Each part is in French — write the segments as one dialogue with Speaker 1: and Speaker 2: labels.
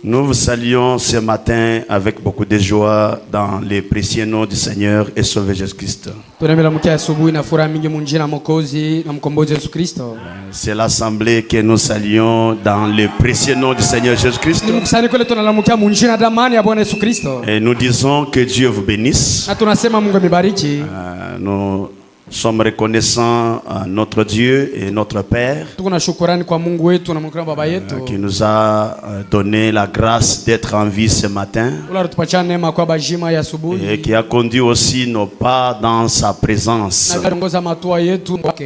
Speaker 1: Nous vous saluons ce matin avec beaucoup de joie dans les précieux noms du Seigneur et Sauveur Jésus-Christ. C'est l'assemblée que nous saluons dans les précieux noms du Seigneur Jésus-Christ. Et nous disons que Dieu vous bénisse. Nous sommes reconnaissants à notre Dieu et notre Père qui nous a donné la grâce d'être en vie ce matin et qui a conduit aussi nos pas dans sa présence.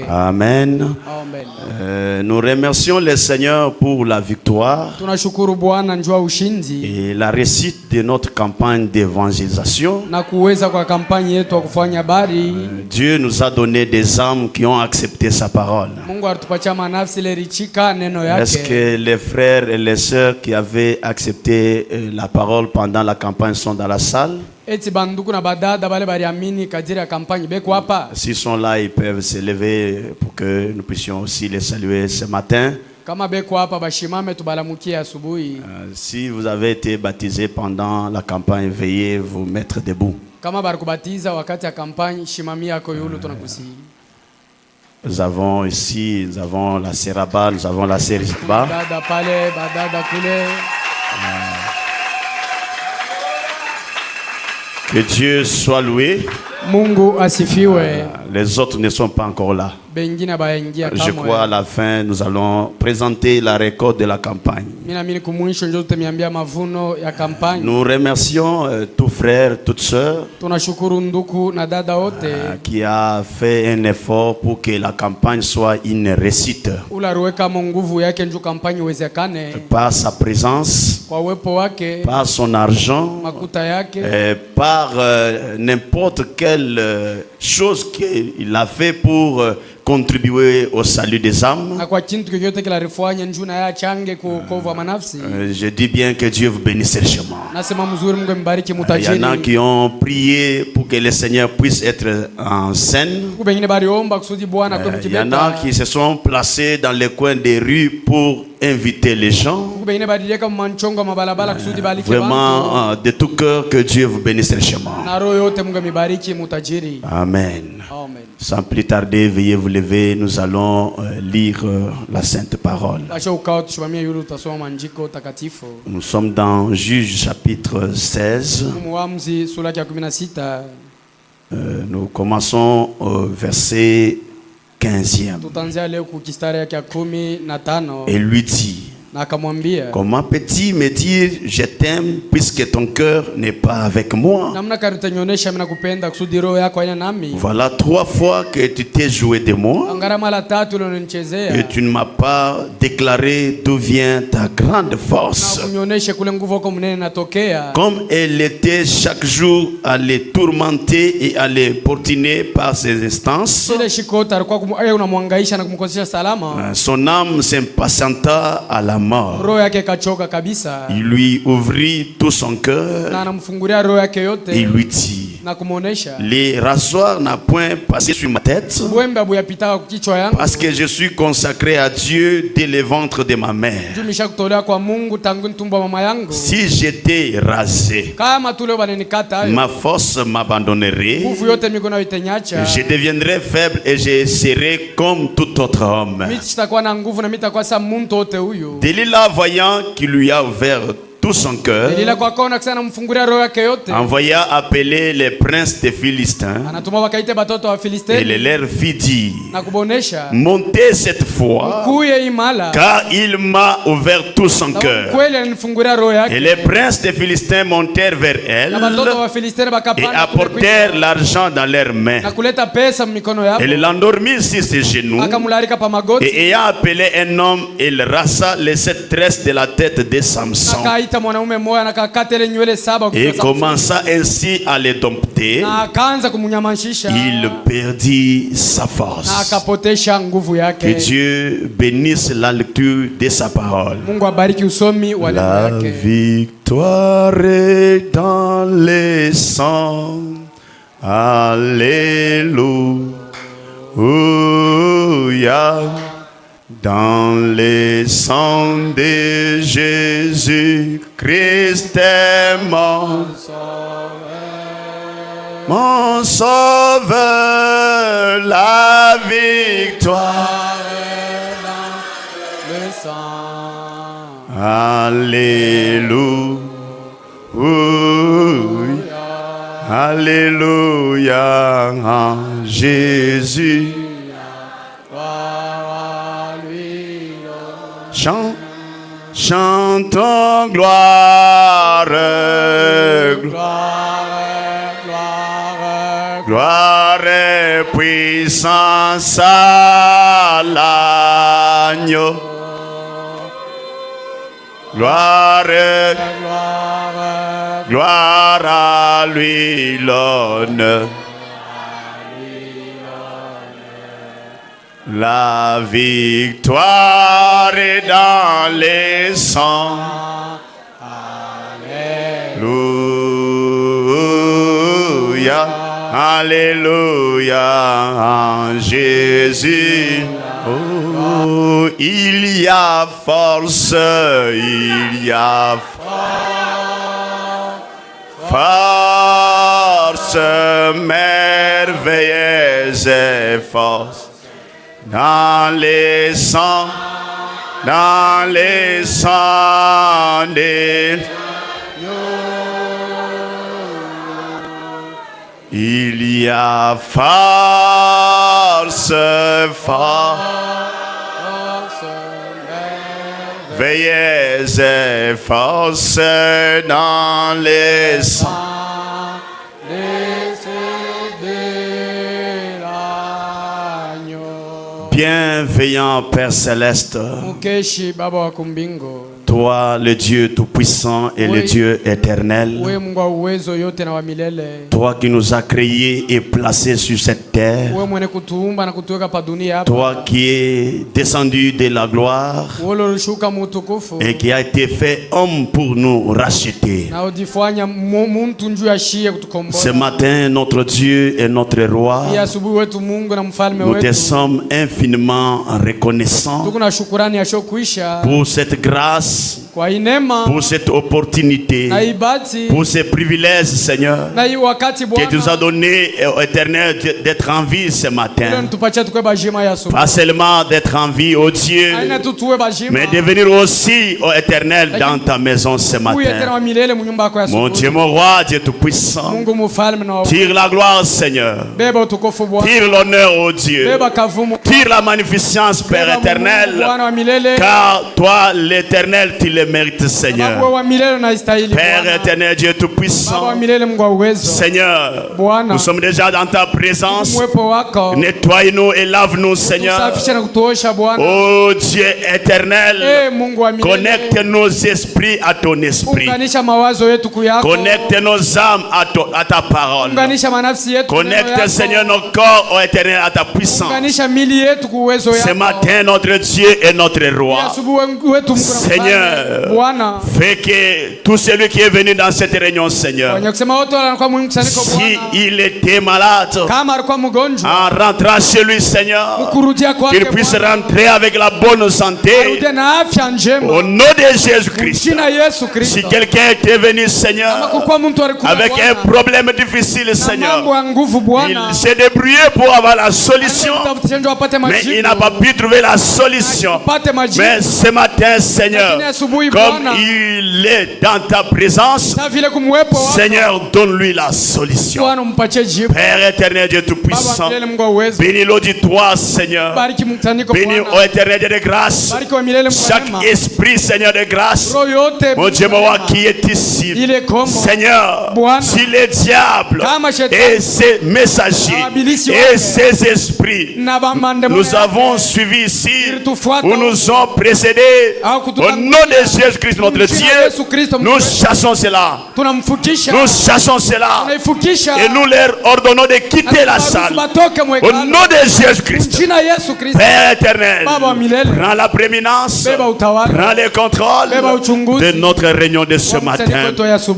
Speaker 1: Amen. Nous remercions le Seigneur pour la victoire et la réussite de notre campagne d'évangélisation. Dieu nous a donné des âmes qui ont accepté sa parole. Est-ce que les frères et les sœurs qui avaient accepté la parole pendant la campagne sont dans la salle? S'ils sont là, ils peuvent se lever pour que nous puissions aussi les saluer ce matin. Si vous avez été baptisé pendant la campagne, veuillez vous mettre debout. Nous avons ici, nous avons la Seraba, nous avons la Serizba. Que Dieu soit loué. Les autres ne sont pas encore là. Je crois à la fin, nous allons présenter la récolte de la campagne. Nous remercions tous frères, toutes sœurs qui a fait un effort pour que la campagne soit une réussite. Par sa présence, par son argent, par n'importe quelle chose qu'il a fait pour contribuer au salut des âmes. Je dis bien que Dieu vous bénisse richement. Il y en a qui ont prié pour que le Seigneur puisse être en scène. Il y en a qui se sont placés dans les coins des rues pour inviter les gens. Vraiment, de tout cœur, que Dieu vous bénisse richement. Amen. Sans plus tarder, veuillez vous lever. Nous allons lire la Sainte Parole. Nous sommes dans Juge chapitre 16. Nous commençons au verset 15e. Et lui dit: comment peux-tu me dire je t'aime puisque ton cœur n'est pas avec moi? Voilà 3 fois que tu t'es joué de moi et tu ne m'as pas déclaré d'où vient ta grande force. Comme elle était chaque jour à les tourmenter et à les portiner par ses instances, son âme s'impatienta à la mort. Il lui ouvrit tout son cœur et il lui dit: les rasoirs n'ont point passé sur ma tête parce que je suis consacré à Dieu dès le ventre de ma mère. Si j'étais rasé, ma force m'abandonnerait. Je deviendrais faible et je serais comme tout autre homme. Delilah, voyant qu'il lui a ouvert tout son cœur, envoya appeler les princes des Philistins et les leur fit dire: montez cette fois, car il m'a ouvert tout son cœur. Et les princes des Philistins montèrent vers elle et apportèrent l'argent dans leurs mains et le l'endormirent sur ses genoux. Et ayant appelé un homme, il rassa les 7 tresses de la tête de Samson et commença ainsi à les dompter. Il perdit sa force. Que Dieu bénisse la lecture de sa parole. La victoire est dans les sangs. Alléluia. Dans le sang de Jésus, Christ est mon sauveur, la victoire est dans le sang. Alléluia, alléluia, Jésus. Chantons gloire, gloire et puissance à l'agneau. Gloire à lui l'honneur. La victoire est dans les sangs. Alléluia, alléluia, Jésus. Oh, il y a force, il y a force merveilleuse et force. Dans les sangs des il y a force merveilleuse et force dans les sangs. Bienveillant Père Céleste, toi le Dieu Tout-Puissant et le Dieu éternel, toi qui nous as créés et placés sur cette terre, toi qui es descendu de la gloire et qui a été fait homme pour nous racheter. Ce matin, notre Dieu et notre Roi, nous te sommes infiniment reconnaissants pour cette grâce, pour cette opportunité, pour ces privilèges, Seigneur, que tu nous as donné au éternel d'être en vie ce matin. Pas seulement d'être en vie, oh Dieu, mais de venir aussi au éternel dans ta maison ce matin. Mon Dieu, mon roi, Dieu tout-puissant, tire la gloire, Seigneur, tire l'honneur, oh Dieu, tire la magnificence, Père éternel, car toi, l'éternel, tu le mérites, Seigneur. Père éternel, Dieu tout-puissant, Seigneur, nous sommes déjà dans ta présence. Nettoie-nous et lave-nous, Seigneur. Oh Dieu éternel, connecte nos esprits à ton esprit. Connecte nos âmes à ta parole. Connecte, Seigneur, nos corps au éternel à ta puissance. Ce matin, notre Dieu et notre Roi, Seigneur, fais que tout celui qui est venu dans cette réunion, Seigneur, si il était malade, en rentrant chez lui, Seigneur, qu'il puisse rentrer avec la bonne santé au nom de Jésus-Christ. Si quelqu'un était venu, Seigneur, avec un problème difficile, Seigneur, il s'est débrouillé pour avoir la solution, mais il n'a pas pu trouver la solution. Mais ce matin, Seigneur, comme il est dans ta présence, Seigneur, donne-lui la solution. Père éternel, Dieu tout-puissant, bénis l'auditoire, Seigneur. Bénis, ô éternel Dieu de grâce, chaque esprit, Seigneur de grâce, mon Dieu, mon roi, qui est ici, Seigneur, si les diables et ses messagers et ses esprits nous avons suivis ici, ou nous ont précédés, au nom de Jésus-Christ notre Dieu, nous chassons cela. Nous chassons cela. Et nous leur ordonnons de quitter la salle. Au nom de Jésus-Christ. Père éternel, prends la prééminence, prends le contrôle de notre réunion de ce matin.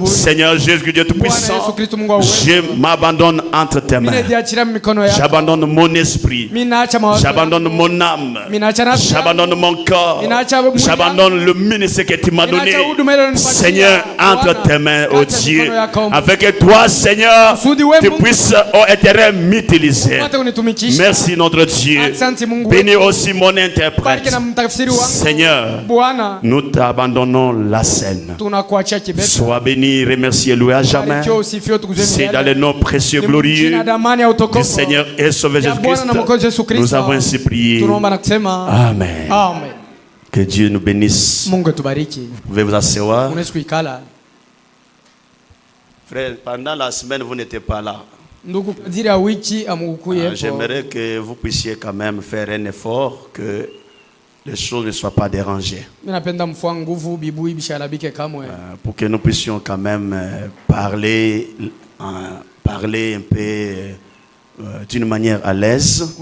Speaker 1: Seigneur Jésus, Dieu Tout-Puissant, je m'abandonne entre tes mains. J'abandonne mon esprit. J'abandonne mon âme. J'abandonne mon corps. J'abandonne le ministère que tu m'as donné. Seigneur, entre tes mains, oh Dieu, afin que toi, Seigneur, tu puisses, oh éternel, m'utiliser. Merci notre Dieu. Bénis aussi mon interprète. Seigneur, nous t'abandonnons la scène. Sois béni, remercié, loué à jamais. C'est dans le nom précieux, glorieux du Seigneur et Sauveur Jésus-Christ. Nous avons ainsi prié. Amen. Que Dieu nous bénisse. Vous pouvez vous asseoir. Frère, pendant la semaine, vous n'étiez pas là. J'aimerais que vous puissiez quand même faire un effort, que les choses ne soient pas dérangées. Pour que nous puissions quand même parler un peu d'une manière à l'aise.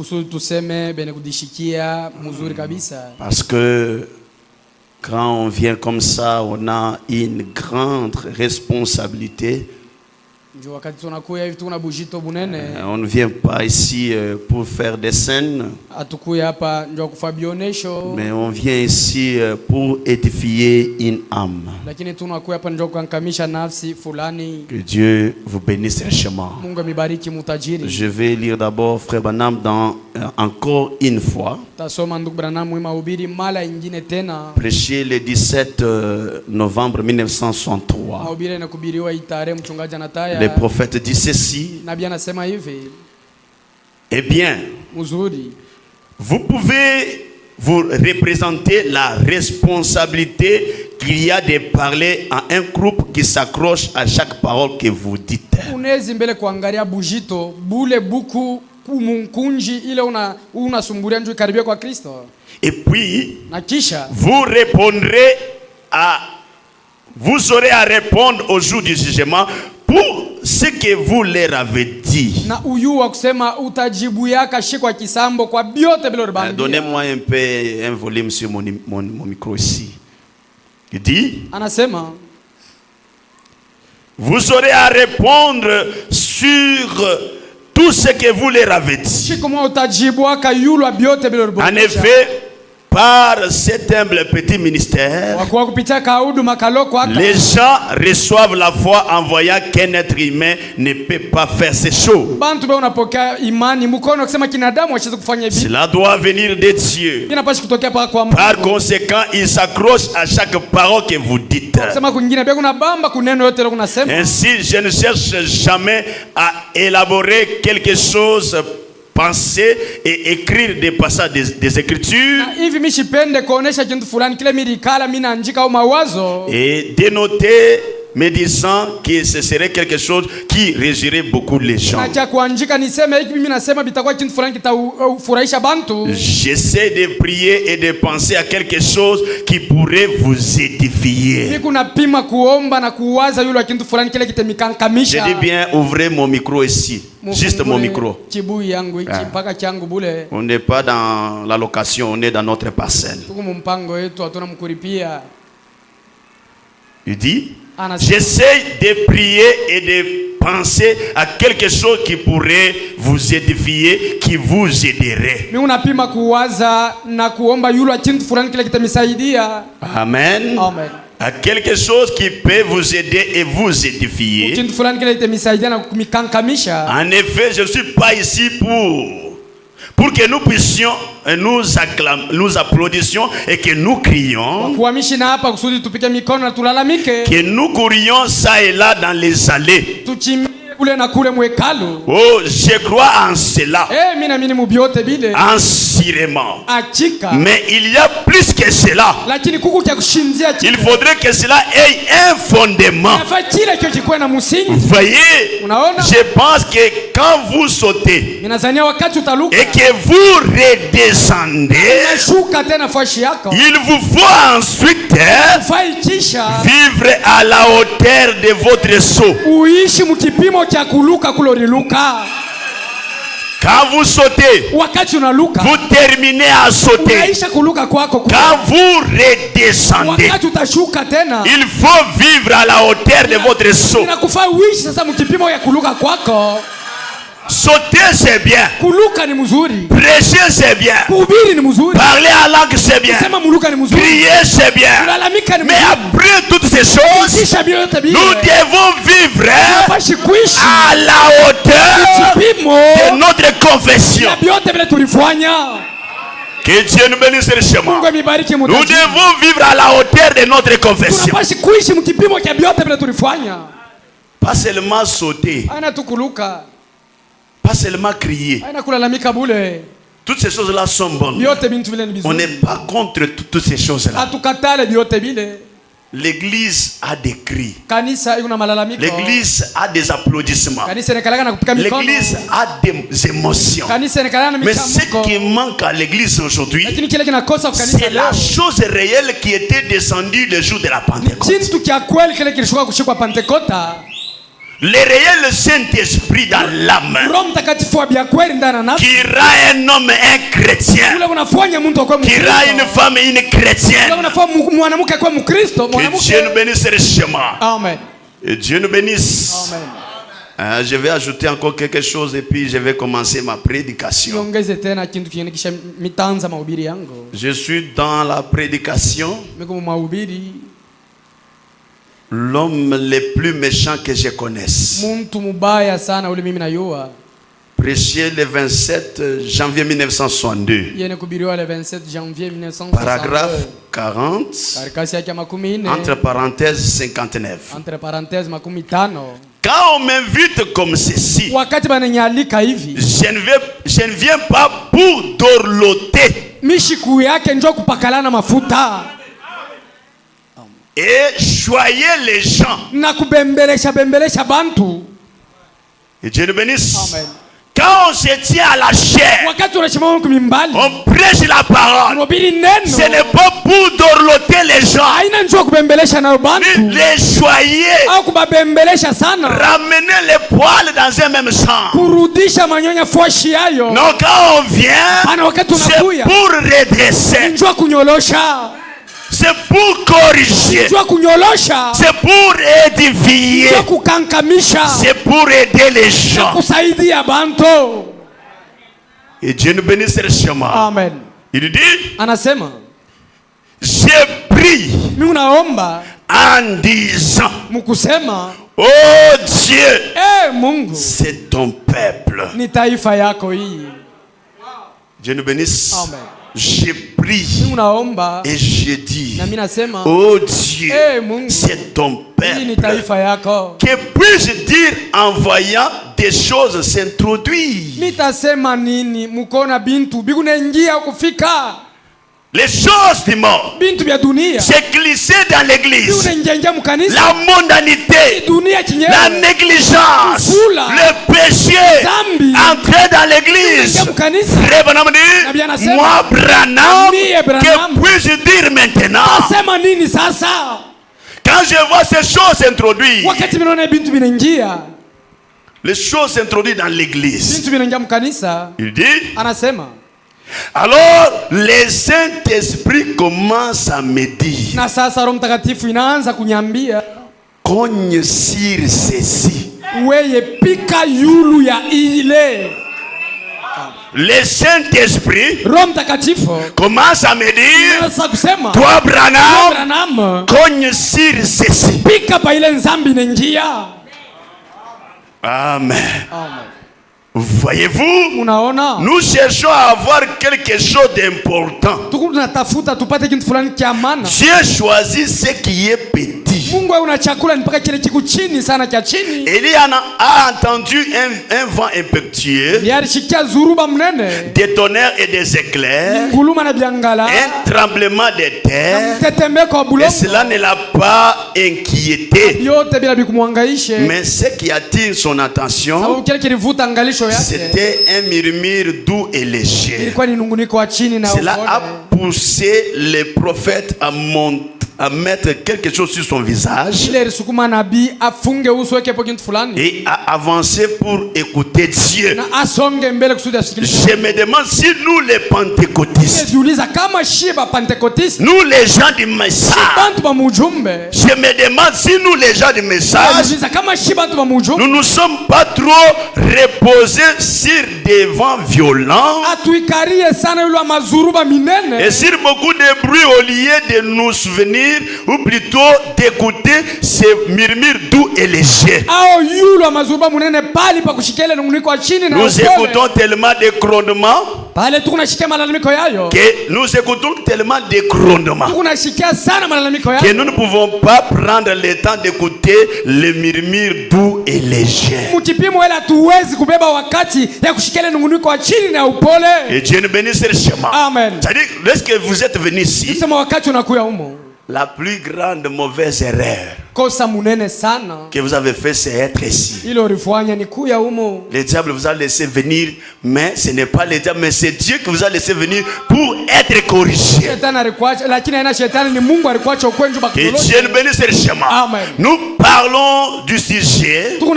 Speaker 1: Parce que quand on vient comme ça, on a une grande responsabilité. On ne vient pas ici pour faire des scènes, mais on vient ici pour édifier une âme. Que Dieu vous bénisse richement. Je vais lire d'abord Frère Branham encore une fois. Prêché le 17 novembre 1963. Le prophète dit ceci. Eh bien, vous pouvez vous représenter la responsabilité qu'il y a de parler à un groupe qui s'accroche à chaque parole que vous dites. Et puis, vous aurez à répondre au jour du jugement pour ce que vous leur avez dit. Donnez-moi un peu un volume sur mon micro ici. Il dit, vous aurez à répondre sur tout ce que vous leur avez dit. En effet, par cet humble petit ministère, les gens reçoivent la foi en voyant qu'un être humain ne peut pas faire ces choses. Cela doit venir de Dieu. Par conséquent, ils s'accrochent à chaque parole que vous dites. Ainsi, je ne cherche jamais à élaborer quelque chose, penser et écrire des passages des Écritures et dénoter, me disant que ce serait quelque chose qui régirait beaucoup les gens. J'essaie de prier et de penser à quelque chose qui pourrait vous édifier. Je dis bien, ouvrez mon micro ici. Juste mon micro. On n'est pas dans la location, on est dans notre parcelle. Il dit, j'essaie de prier et de penser à quelque chose qui pourrait vous édifier, qui vous aiderait. Amen. À quelque chose qui peut vous aider et vous édifier. En effet, je ne suis pas ici pour que nous puissions nous applaudissions et que nous crions, que nous courions ça et là dans les allées. Oh, je crois en cela. Assurément. Mais il y a plus que cela. Il faudrait que cela ait un fondement. Voyez, je pense que quand vous sautez et que vous redescendez, il vous faut ensuite vivre à la hauteur de votre saut. Quand vous sautez, vous terminez à sauter. Quand vous redescendez, il faut vivre à la hauteur de votre saut. Sauter c'est bien. Prêcher c'est bien. Parler à langue c'est bien. Prier c'est bien. Mais après toutes ces choses, nous devons vivre à la hauteur de notre confession. Que Dieu nous bénisse richement. Nous devons vivre à la hauteur de notre confession. Pas seulement sauter. Pas seulement crier. Toutes ces choses-là sont bonnes. On n'est pas contre toutes ces choses-là. L'église a des cris. L'église a des applaudissements. L'église a des émotions. Mais ce qui manque à l'église aujourd'hui, c'est la chose réelle qui était descendue le jour de la Pentecôte. Le réel Saint-Esprit dans l'âme qui rend un homme un chrétien, qui rend une femme une chrétienne. Que Dieu nous bénisse richement. Amen. Et Dieu nous bénisse. Amen. Je vais ajouter encore quelque chose et puis je vais commencer ma prédication. Je suis dans la prédication. L'homme le plus méchant que je connaisse. Prêché le 27 janvier 1962. Paragraphe 40. Entre parenthèses 59. Quand on m'invite comme ceci, je ne viens pas pour dorloter et choyer les gens. Et Dieu nous bénisse. Amen. Quand on se tient à la chair, on prêche la parole. Ce n'est pas pour dorloter les gens, les choyer, ramener les poils dans un même sang. Non, quand on vient, c'est pour redresser, c'est pour corriger, c'est pour édifier, c'est pour aider les gens. Et Dieu nous bénisse richement. Amen. Il dit, j'ai pris en disant, oh Dieu, c'est ton peuple. Dieu nous bénisse. Amen. J'ai pris et j'ai dit, oh Dieu, c'est ton peuple. Que puis-je dire en voyant des choses s'introduire? Les choses du monde s'est glissé dans l'église. La mondanité, la négligence, le péché entré dans l'église. Moi, Branham, que puis-je dire maintenant? Quand je vois ces choses s'introduire, les choses s'introduisent dans l'église, il dit, alors le Saint-Esprit commence à me dire, cogne sur ceci. Le Saint-Esprit commence à me dire, toi Branham, cogne sur ceci. Amen. Amen. Voyez-vous, nous cherchons à avoir quelque chose d'important. Dieu choisit ce qui est petit. Élie a entendu un vent impétueux, des tonnerres et des éclairs, un tremblement de terre, et cela ne l'a pas inquiété. Mais ce qui attire son attention, c'était un murmure doux et léger. Cela a poussé les prophètes à mettre quelque chose sur son visage et à avancer pour écouter Dieu. Je me demande si nous les pentecôtistes, nous les gens du message, je me demande si nous les gens du message, nous ne sommes pas trop reposés sur des vents violents et sur beaucoup de bruit au lieu de nous souvenir ou plutôt d'écouter ces murmures doux et légers. Nous écoutons tellement de grondements que nous écoutons tellement de grondements que nous ne pouvons pas prendre le temps d'écouter les murmures doux et légers. Et Dieu nous bénisse richement. C'est-à-dire, lorsque vous êtes venus ici, la plus grande mauvaise erreur que vous avez fait, c'est être ici. Le diable vous a laissé venir, mais ce n'est pas le diable, mais c'est Dieu qui vous a laissé venir pour être corrigé. Que Dieu nous bénisse richement. Nous parlons du sujet où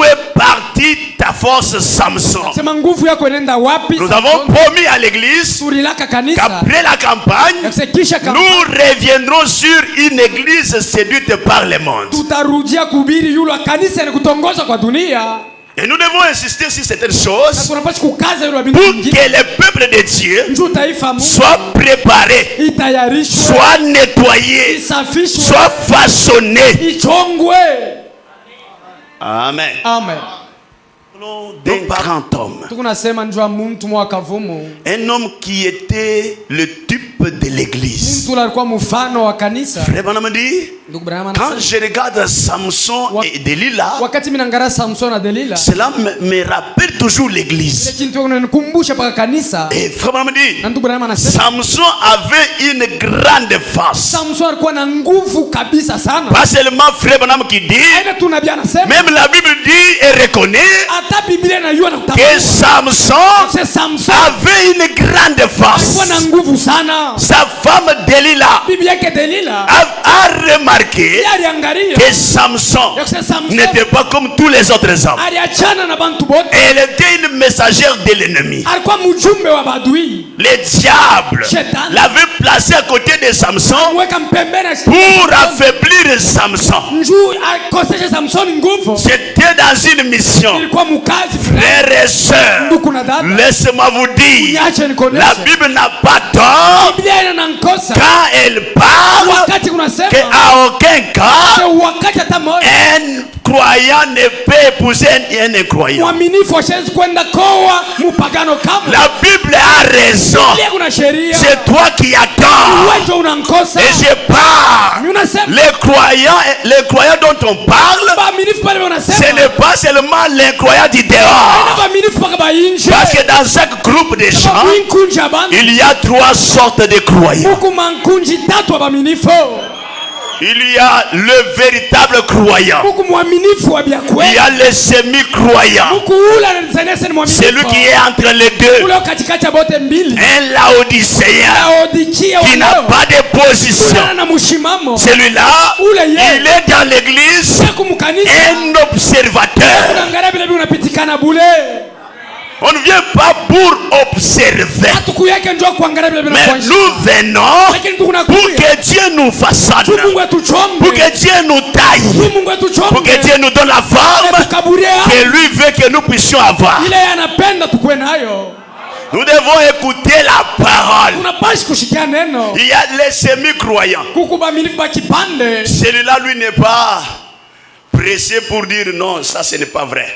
Speaker 1: est partie ta force, Samson. Nous avons promis à l'église qu'après la campagne, nous reviendrons sur une église séduite par le monde. Et nous devons insister sur certaines choses pour que le peuple de Dieu soit préparé, soit nettoyé, soit façonné. Amen. D'un grand homme, un homme qui était le type de l'église. Frère Branham dit, quand je regarde Samson et Delilah, cela me rappelle toujours l'église. Et Frère Branham dit, Samson avait une grande face. Pas seulement Frère Branham qui dit, même la Bible dit et reconnaît que Samson avait une grande face. Sa femme Delilah a remarqué que Samson n'était pas comme tous les autres hommes. Elle était une messagère de l'ennemi. Le diable l'avait placé à côté de Samson pour affaiblir Samson. C'était dans une mission. Frères et sœurs, laissez-moi vous dire, la Bible n'a pas tort quand elle parle qu'à aucun cas un croyant ne peut épouser un incroyant. La Bible a raison. C'est toi qui as tort. Et je parle. Les croyants dont on parle, ce n'est pas seulement les croyants du dehors. Parce que dans chaque groupe de gens, il y a 3 sortes de croyants. Il y a le véritable croyant. Il y a le semi-croyant. Celui qui est entre les deux. Un laodicéen qui n'a pas de position. Celui-là, il est dans l'église un observateur. On ne vient pas pour observer, mais nous venons pour que Dieu nous façonne, pour que Dieu nous taille, pour que Dieu nous donne la forme que lui veut que nous puissions avoir. Nous devons écouter la parole. Il y a les semi-croyants. Celui-là, lui, n'est pas pressé pour dire non, ça ce n'est pas vrai.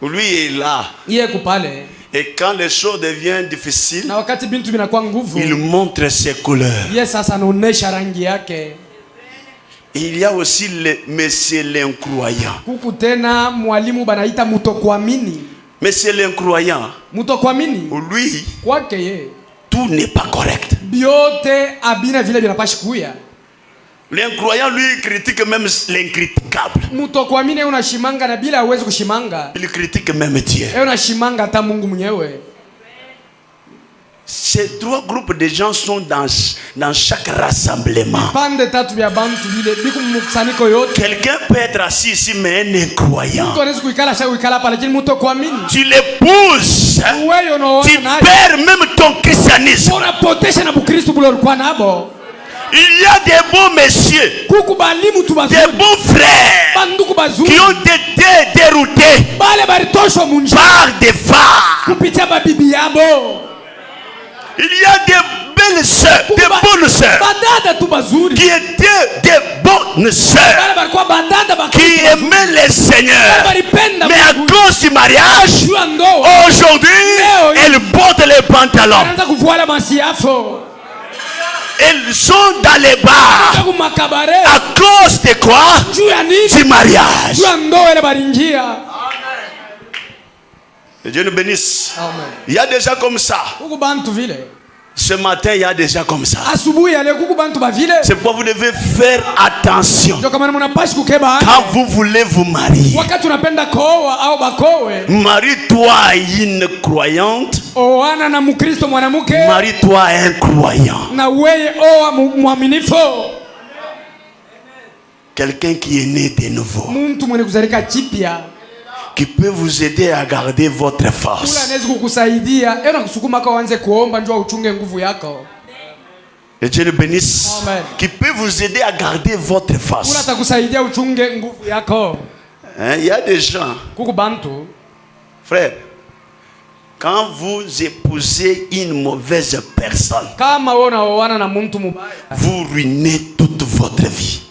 Speaker 1: Lui est là. Et quand les choses deviennent difficiles, il montre ses couleurs. Il y a aussi monsieur l'incroyant. Monsieur l'incroyant, lui, tout n'est pas correct. L'incroyant, lui, critique même l'incriticable. Il critique même Dieu. Ces trois groupes de gens sont dans chaque rassemblement. Quelqu'un peut être assis ici, mais un incroyant. Tu l'épouses, tu perds même ton christianisme. Il y a des bons messieurs, des bons frères qui ont été déroutés par des femmes. Il y a des belles sœurs, des bonnes sœurs qui étaient des bonnes sœurs, qui aimaient le Seigneur. Mais à cause du mariage, aujourd'hui, elles portent les pantalons. Elles sont dans les bars. À cause de quoi? Du mariage. Que Dieu nous bénisse. Amen. Il y a des gens comme ça. Ce matin, il y a des gens comme ça. C'est pourquoi vous devez faire attention. Quand vous voulez vous marier, marie-toi à une croyante, marie-toi à un croyant. Quelqu'un qui est né de nouveau, qui peut vous aider à garder votre force. Et Dieu le bénisse. Amen. Qui peut vous aider à garder votre force. Il y a des gens, frère, quand vous épousez une mauvaise personne, vous ruinez toute votre vie.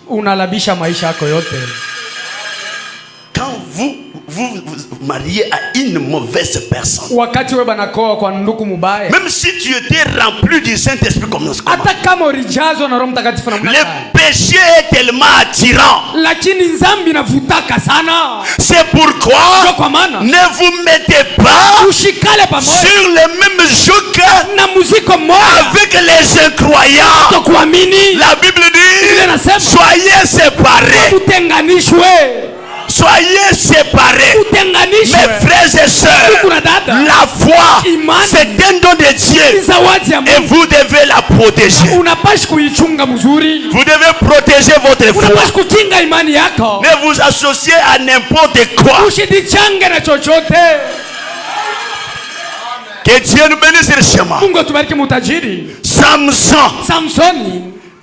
Speaker 1: Quand vous mariez à une mauvaise personne, même si tu étais rempli du Saint-Esprit comme nous, le péché est tellement attirant. C'est pourquoi ne vous mettez pas sur le même joug avec les incroyants. La Bible dit, soyez séparés. Soyez séparés. Mes frères et sœurs, la foi, c'est un don de Dieu et vous devez la protéger. Vous devez protéger votre foi. Ne vous associez à n'importe quoi. Que Dieu nous bénisse richement. Samson,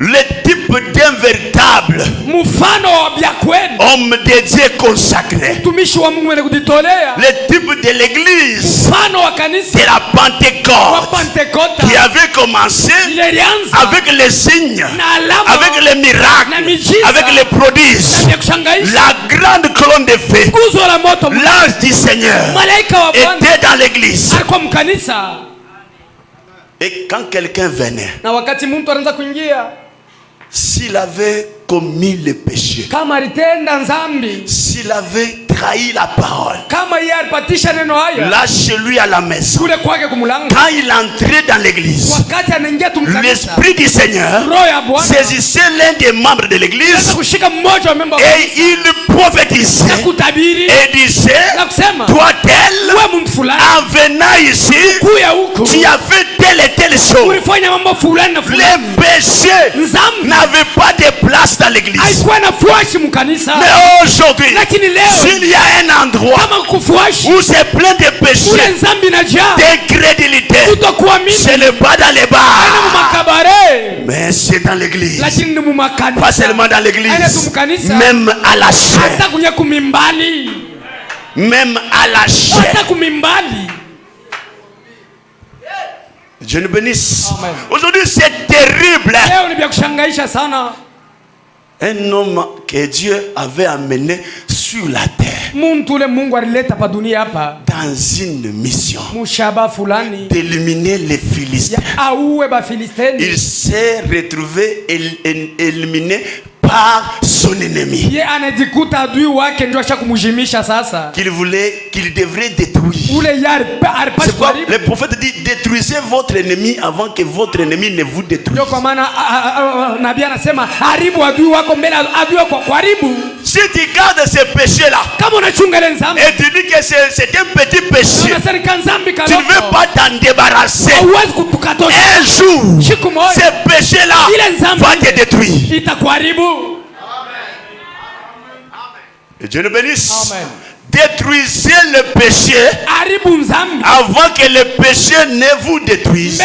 Speaker 1: le type d'un véritable homme de Dieu consacré. Le type de l'église de la Pentecôte qui avait commencé avec les signes, avec les miracles, avec les prodiges, la grande colonne de feu. L'ange du Seigneur était dans l'église. Et quand quelqu'un venait, s'il avait commis le péché, s'il avait trahi la parole, là chez lui à la maison, quand il entrait dans l'église, l'Esprit du Seigneur saisissait l'un des membres de l'église et il prophétisait et disait, toi tel, en venant ici, tu as fait telle et telle chose. Les péchés n'avaient pas de place dans l'église. Mais aujourd'hui, s'il y a un endroit où c'est plein de péchés, d'incrédulité, ce n'est pas dans les bars, mais c'est dans l'église. Pas seulement dans l'église, même à la chair. Même à la chair. Dieu nous bénisse. Aujourd'hui c'est terrible. Un homme que Dieu avait amené sur la terre dans une mission d'éliminer les Philistins. Il s'est retrouvé éliminé par son ennemi qu'il devrait détruire. C'est quoi le prophète dit: détruisez votre ennemi avant que votre ennemi ne vous détruise. Si tu gardes ce péché-là et tu dis que c'est un petit péché, tu ne veux pas t'en débarrasser, un jour ce péché-là va te détruire. Et Dieu nous bénisse. Amen. Détruisez le péché avant que le péché ne vous détruise.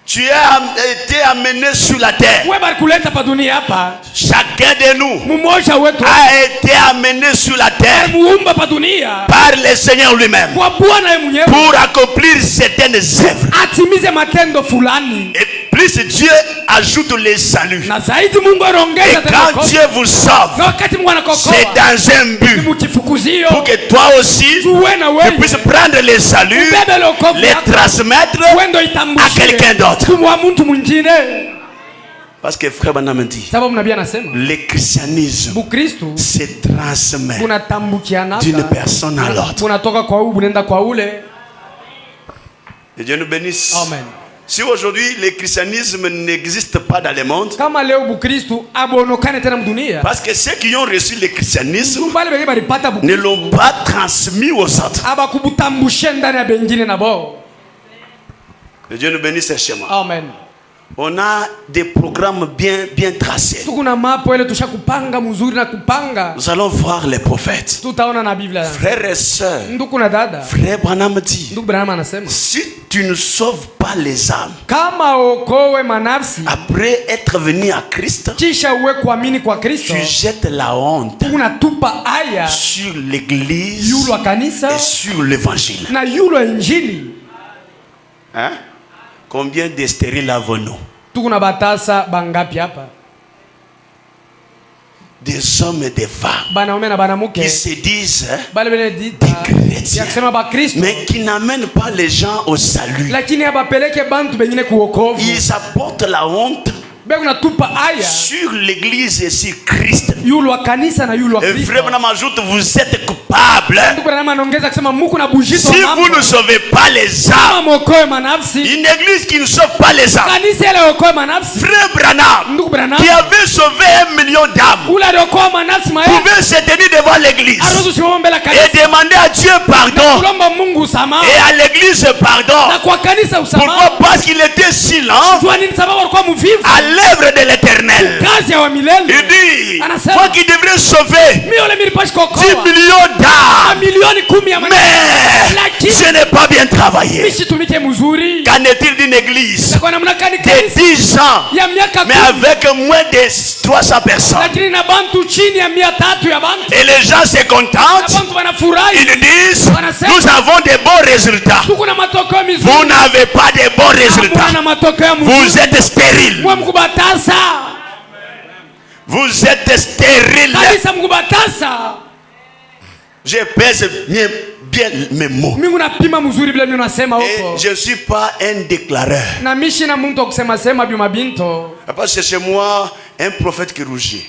Speaker 1: Tu as été amené sur la terre. Chacun de nous a été amené sur la terre par le Seigneur lui-même pour accomplir certaines œuvres. Et plus Dieu ajoute les saluts. Et quand Dieu vous sauve, c'est dans un but pour que toi aussi tu puisses prendre les saluts, les transmettre à quelqu'un d'autre. Parce que frère Branham dit, le christianisme se transmet d'une personne à l'autre. Et Dieu nous bénisse. Amen. Si aujourd'hui le christianisme n'existe pas dans le monde, parce que ceux qui ont reçu le christianisme ne l'ont pas transmis aux autres. Que Dieu nous bénisse chez moi. Amen. On a des programmes bien tracés. Nous allons voir les prophètes. Frères et sœurs, frère Branham dit, si tu ne sauves pas les âmes après être venu à Christ, tu jettes la honte sur l'église et sur l'évangile. Hein? Combien de stériles avons-nous? Des hommes et des femmes qui se disent des chrétiens, mais qui n'amènent pas les gens au salut. Ils apportent la honte sur l'église et sur Christ. Et vraiment m'ajoute, vous êtes coupable. Si vous ne sauvez pas les âmes, une église qui ne sauve pas les âmes, frère Branham qui avait sauvé 1 million d'âmes pouvait se tenir devant l'église et demander à Dieu pardon et à l'église pardon. Pourquoi? Parce qu'il était silent à l'œuvre de l'Éternel. Il dit, moi qui devrais sauver 10 millions d'âmes, mais je n'ai pas bien travaillé. Qu'en est-il d'une église de 10 ans, mais avec moins de 300 personnes? Et les gens se contentent. Ils disent, nous avons de bons résultats. Vous n'avez pas de bons résultats. Vous êtes stérile. Vous êtes stérile. Je pèse bien mes mots. Et je ne suis pas un déclareur. Parce que chez moi, un prophète qui rougit.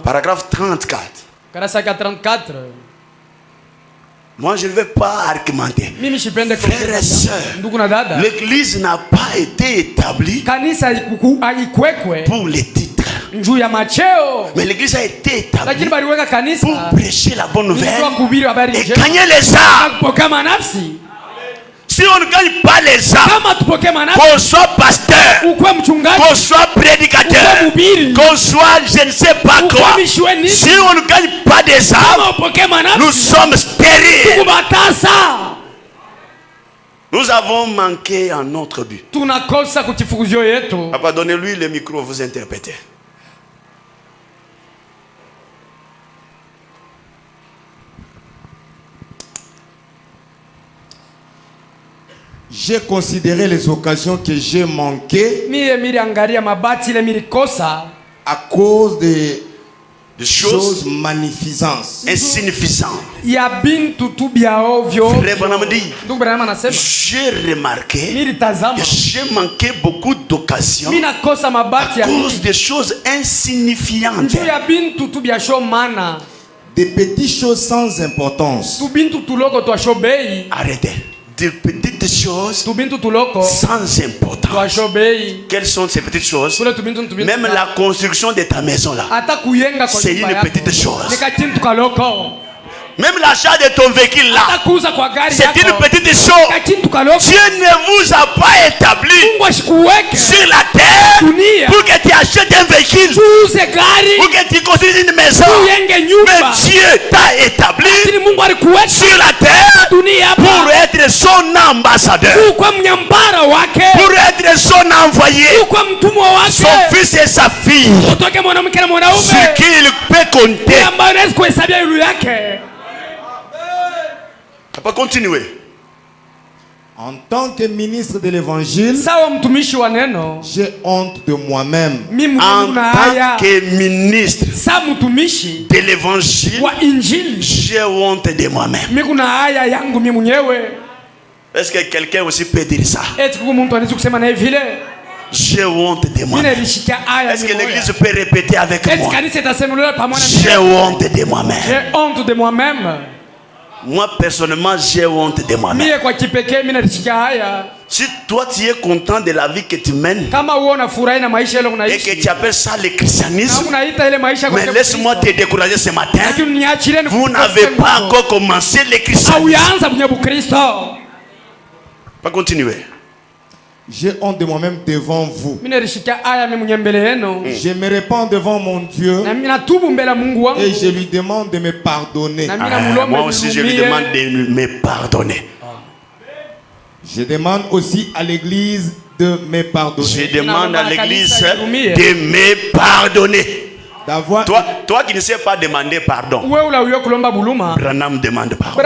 Speaker 1: Paragraphe 34. Moi, je ne vais pas argumenter. Frères et sœurs, l'église n'a pas été établie pour les titres. Mais l'église a été établie pour prêcher la bonne nouvelle et gagner les âmes. Si on ne gagne pas les âmes, qu'on soit pasteur, qu'on soit prédicateur, qu'on soit je ne sais pas quoi, si on ne gagne pas des âmes, nous sommes stériles. Nous avons manqué à notre but. Papa, donnez-lui le micro, vous interprétez.
Speaker 2: J'ai considéré les occasions que j'ai manquées à cause des choses magnificentes,
Speaker 1: insignifiantes. J'ai remarqué que j'ai manqué beaucoup d'occasions à cause des choses insignifiantes.
Speaker 2: Des petites choses sans importance.
Speaker 1: Arrêtez. Des petites choses sans importance. Quelles sont ces petites choses? Même la construction de ta maison là, c'est une petite chose. Même l'achat de ton véhicule là, c'est une petite chose. Dieu ne vous a pas établi sur la terre pour que tu achètes un véhicule, pour que tu construises une maison. Mais Dieu t'a établi sur la terre pour être son ambassadeur, pour être son envoyé, son fils et sa fille, sur qui il peut compter. On peut continuer.
Speaker 2: En tant que ministre de l'évangile, j'ai honte de moi-même.
Speaker 1: En tant que ministre de l'évangile, j'ai honte de moi-même. Est-ce que quelqu'un aussi peut dire ça? J'ai honte de moi-même. Est-ce que l'église peut répéter avec moi? J'ai honte de moi-même.
Speaker 3: J'ai honte de moi-même.
Speaker 1: Moi personnellement, j'ai honte de moi-même. Si toi tu es content de la vie que tu mènes et que tu appelles ça le christianisme, mais laisse-moi te décourager ce matin. Vous n'avez pas encore commencé le christianisme. Pas continuer.
Speaker 2: J'ai honte de moi-même devant vous. Je me répands devant mon Dieu et je lui demande de me pardonner.
Speaker 1: Moi aussi je lui demande de me pardonner.
Speaker 2: Je demande aussi à l'église de me pardonner.
Speaker 1: Je demande à l'église de me pardonner. Toi qui ne sais pas demander pardon, Branham demande pardon.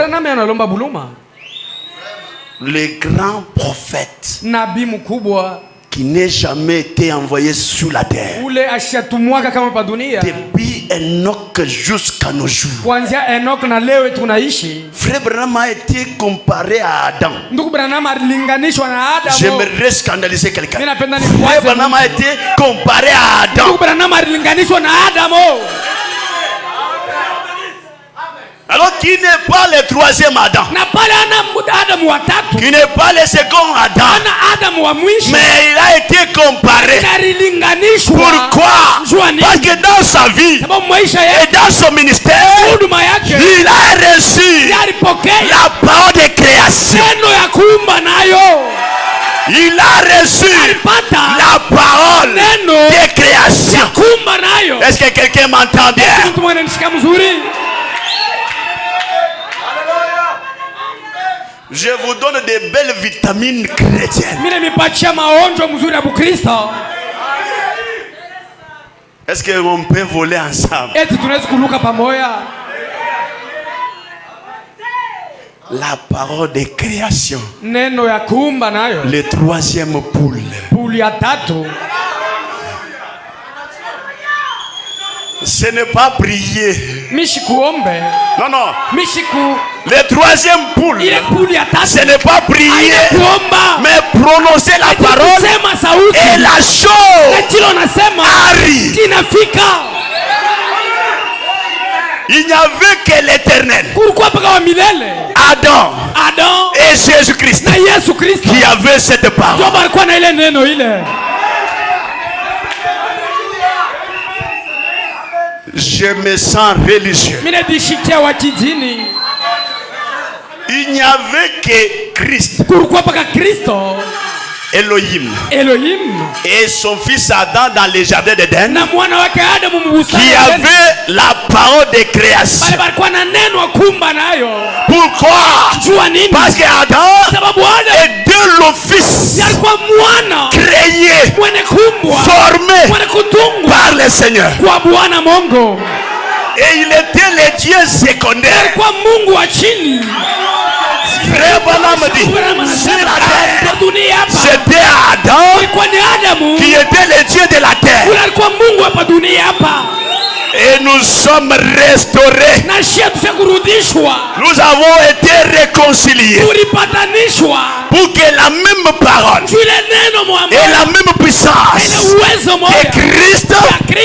Speaker 1: Le grand prophète qui n'a jamais été envoyé sur la terre, depuis Enoch jusqu'à nos jours. Frère Branham a été comparé à Adam. J'aimerais scandaliser quelqu'un. Frère Branham a été comparé à Adam. Alors qui n'est pas le troisième Adam, qui n'est pas le second Adam, mais il a été comparé. Pourquoi? Parce que dans sa vie et dans son ministère, il a reçu la parole de création. Il a reçu la parole de création. Est-ce que quelqu'un m'entend bien? Je vous donne des belles vitamines chrétiennes. Est-ce qu'on peut voler ensemble? La parole de création. Le troisième poule. Ce n'est pas prier. Non, non. Le troisième poule, ce n'est pas prier, mais prononcer la parole et la chose arrive. Il n'y avait que l'Éternel, Adam et Jésus-Christ qui avaient cette parole. Je me sens religieux. Il n'y avait que Christ. Elohim. Et son fils Adam dans le jardin d'Éden, qui avait la parole de création. Pourquoi? Parce qu'Adam est de l'office créé, formé par le Seigneur. Et il était le Dieu secondaire. Frère Branham dit, sur la terre, c'était Adam qui était le Dieu de la terre. Et nous sommes restaurés. Nous avons été réconciliés pour que la même parole et la même puissance de Christ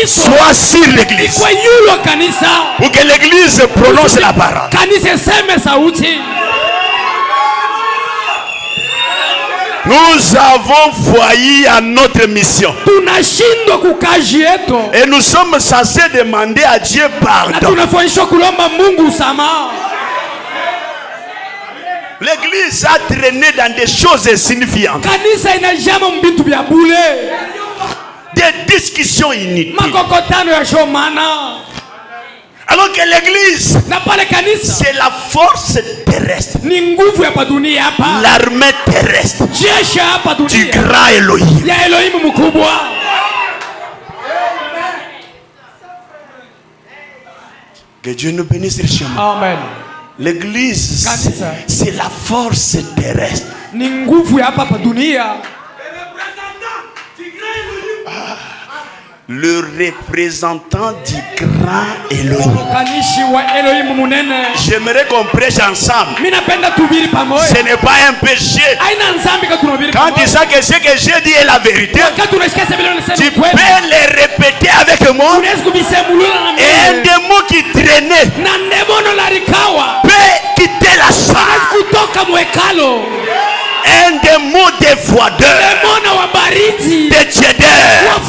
Speaker 1: soit sur l'église. Pour que l'église prononce la parole. Nous avons failli à notre mission. Et nous sommes censés demander à Dieu pardon. L'église a traîné dans des choses insignifiantes. Des discussions inutiles. Alors que l'église, c'est la force terrestre, l'armée terrestre du grand Elohim. Que Dieu nous bénisse richement. Amen. L'église, c'est la force terrestre. Le représentant du grand Elohim. J'aimerais qu'on prêche ensemble. Ce n'est pas un péché. Quand tu sais que ce que j'ai dit est la vérité, tu peux le répéter avec moi. Et un démon qui traînait peut quitter la salle. Un démon dévoideur, de tiédeur,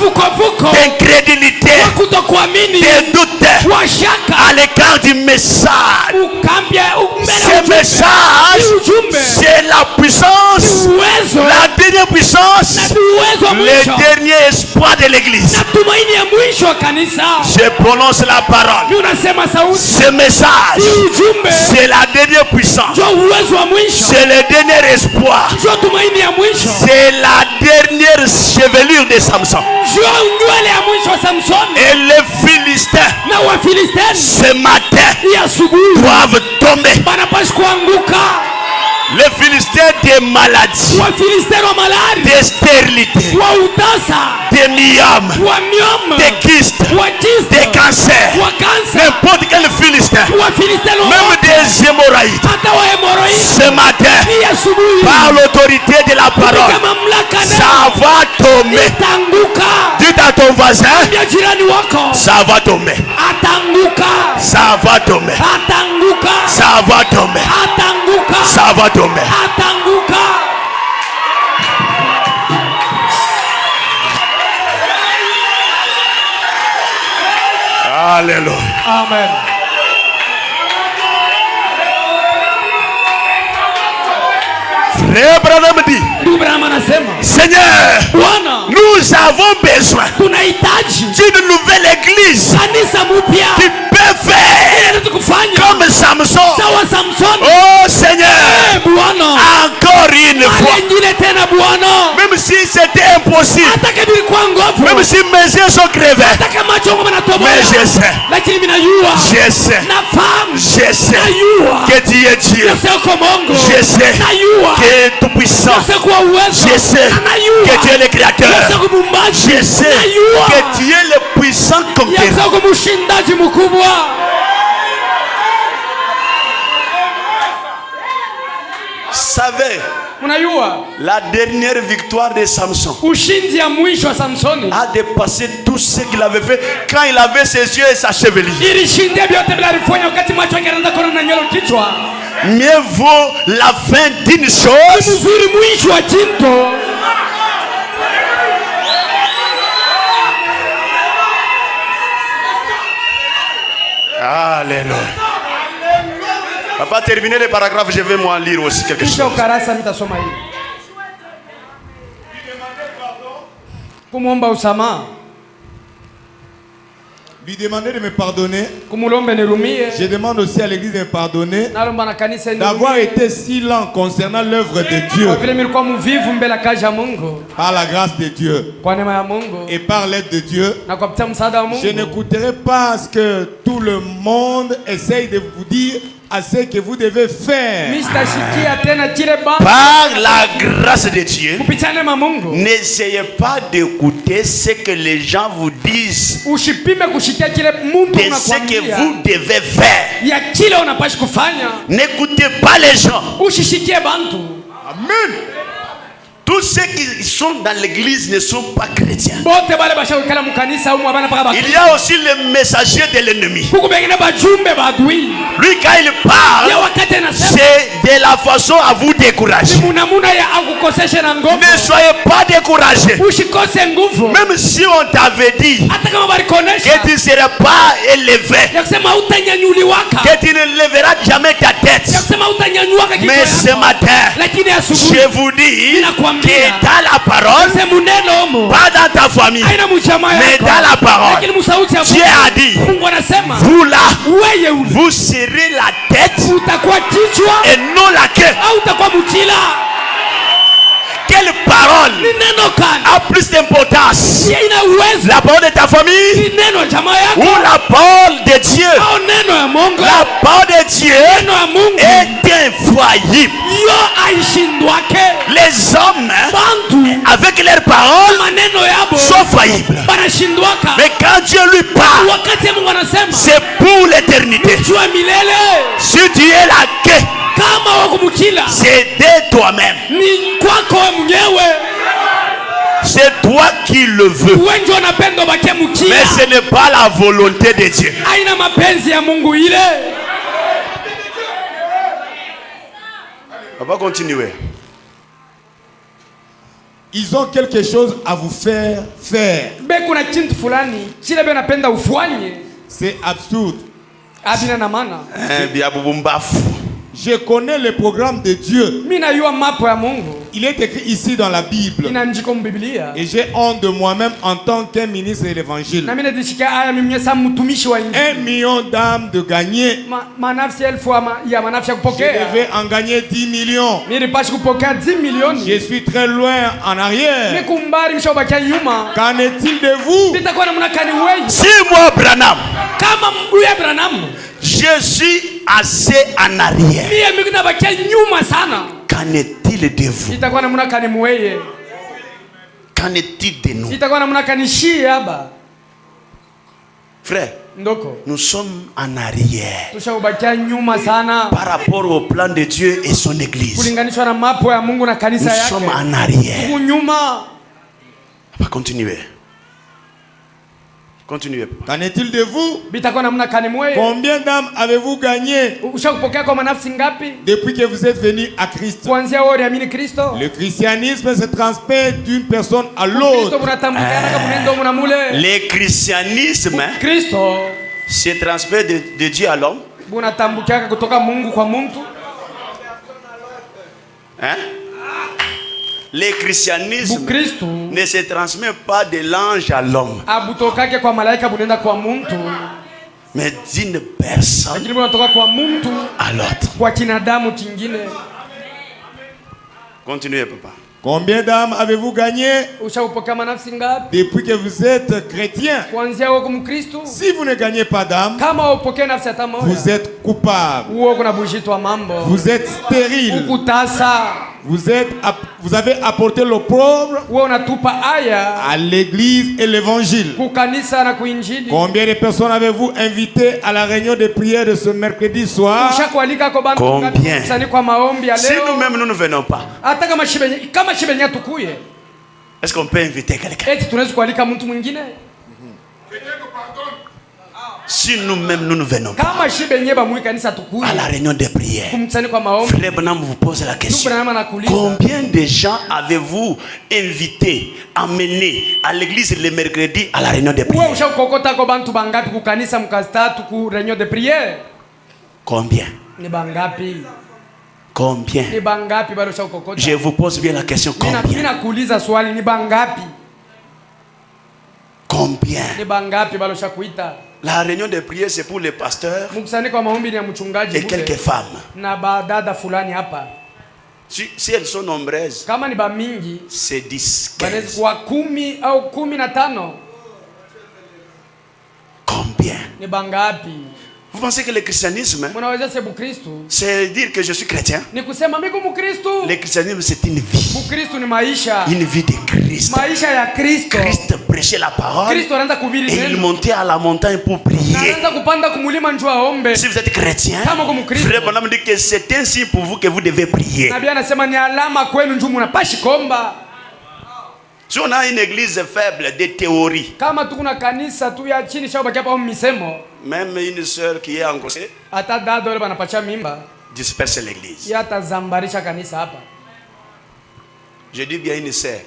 Speaker 1: d'incrédulité, de doute à l'égard du message. Ce message, c'est la puissance, la dernière puissance, le dernier espoir de l'église. Je prononce la parole. Ce message, c'est la dernière puissance, c'est le dernier espoir. C'est la dernière chevelure de Samson. Et les Philistins, ce matin, doivent tomber. Les Philistins des maladies, des stérilités, des myomes, des kystes, des cancers, n'importe quel Philistin, même des hémorroïdes. Ce matin, par l'autorité de la parole, ça va tomber. Dis à ton voisin, ça va tomber. Ça va tomber. Ça va tomber. Ça va tomber. Alléluia. Amen. Frère Branham dit, Seigneur, nous avons besoin d'une nouvelle église qui peut faire comme Samson. Oh Seigneur, encore une fois, même si c'était impossible, même si mes yeux sont crevés, mais je sais que tu es Dieu. Je sais que tu es tout puissant. Je sais que tu es le créateur. Je sais que tu es le puissant conquérant. Savez, la dernière victoire de Samson a dépassé tout ce qu'il avait fait quand il avait ses yeux et sa chevelure. Mieux vaut la fin d'une chose Alléluia. On va pas terminer les paragraphes, je vais moi lire aussi quelque chose.
Speaker 2: Lui demander de me pardonner. Je demande aussi à l'église de me pardonner d'avoir été si lent concernant l'œuvre de Dieu. Par la grâce de Dieu et par l'aide de Dieu, je n'écouterai pas ce que tout le monde essaye de vous dire à ce que vous devez faire.
Speaker 1: Par la grâce de Dieu, n'essayez pas d'écouter ce que les gens vous disent de ce que vous devez faire. N'écoutez pas les gens.
Speaker 2: Amen.
Speaker 1: Tous ceux qui sont dans l'église ne sont pas chrétiens. Il y a aussi les messagers de l'ennemi. Lui, quand il parle, c'est de la façon à vous décourager. Ne soyez pas découragés. Même si on t'avait dit que tu ne seras pas élevé, que tu ne lèveras jamais ta tête, mais ce matin, je vous dis qui est dans la parole, pas dans ta famille, mais dans la parole. Dieu a dit, vous là, vous serez la tête et non la queue. Quelle parole a plus d'importance? La parole de ta famille ou la parole de Dieu? La parole de Dieu est infaillible. Les hommes avec leurs paroles sont faillibles, mais quand Dieu lui parle, c'est pour l'éternité. Si tu es la queue, c'est de toi-même. C'est toi qui le veux, mais ce n'est pas la volonté de Dieu. On va continuer.
Speaker 2: Ils ont quelque chose à vous faire faire. C'est absurde. Je connais le programme de Dieu. Il est écrit ici dans la Bible. Et j'ai honte de moi-même en tant qu'un ministre de l'évangile. 1 million d'âmes de gagner. Je devais en gagner 10 millions. Je suis très loin en arrière. Qu'en est-il de vous?
Speaker 1: Si moi, Branham, je suis assez en arrière, qu'en est-il de vous? Qu'en est-il de nous? Frère, nous sommes en arrière par rapport au plan de Dieu et son église. Nous sommes en arrière. On va continuer. Continuez.
Speaker 2: Qu'en est-il de vous? Combien d'âmes avez-vous gagné depuis que vous êtes venu à Christ? Le christianisme se transmet d'une personne à l'autre.
Speaker 1: Le christianisme se transmet de Dieu à l'homme. Hein? Le christianisme ne se transmet pas de l'ange à l'homme, mais d'une personne à l'autre. Continuez, papa.
Speaker 2: Combien d'âmes avez-vous gagné depuis que vous êtes chrétien? Si vous ne gagnez pas d'âmes, vous êtes coupable. Vous êtes stérile. Vous avez apporté l'opprobre à l'église et l'évangile. Combien de personnes avez-vous invité à la réunion de prière de ce mercredi soir?
Speaker 1: Combien? Si nous-mêmes nous ne venons pas, est-ce qu'on peut inviter quelqu'un? Si nous-mêmes nous ne venons pas à la réunion de prière, Frère Branham vous pose la question: combien de gens avez-vous invité, amené à l'église le mercredi à la réunion de prière? Combien? Combien? Je vous pose bien la question: combien? Combien? La réunion de prière, c'est pour les pasteurs et quelques femmes. Si elles sont nombreuses, c'est 10, 15. Combien? Vous pensez que le christianisme, c'est dire que je suis chrétien? Le christianisme, c'est une vie. Une vie de Christ. Christ prêchait la parole et il montait à la montagne pour prier. Si vous êtes chrétien, Frère Branham dit que c'est un signe pour vous que vous devez prier. Si on a une église faible de théorie, même une sœur qui est engrossée disperse l'église. Je dis bien une sœur.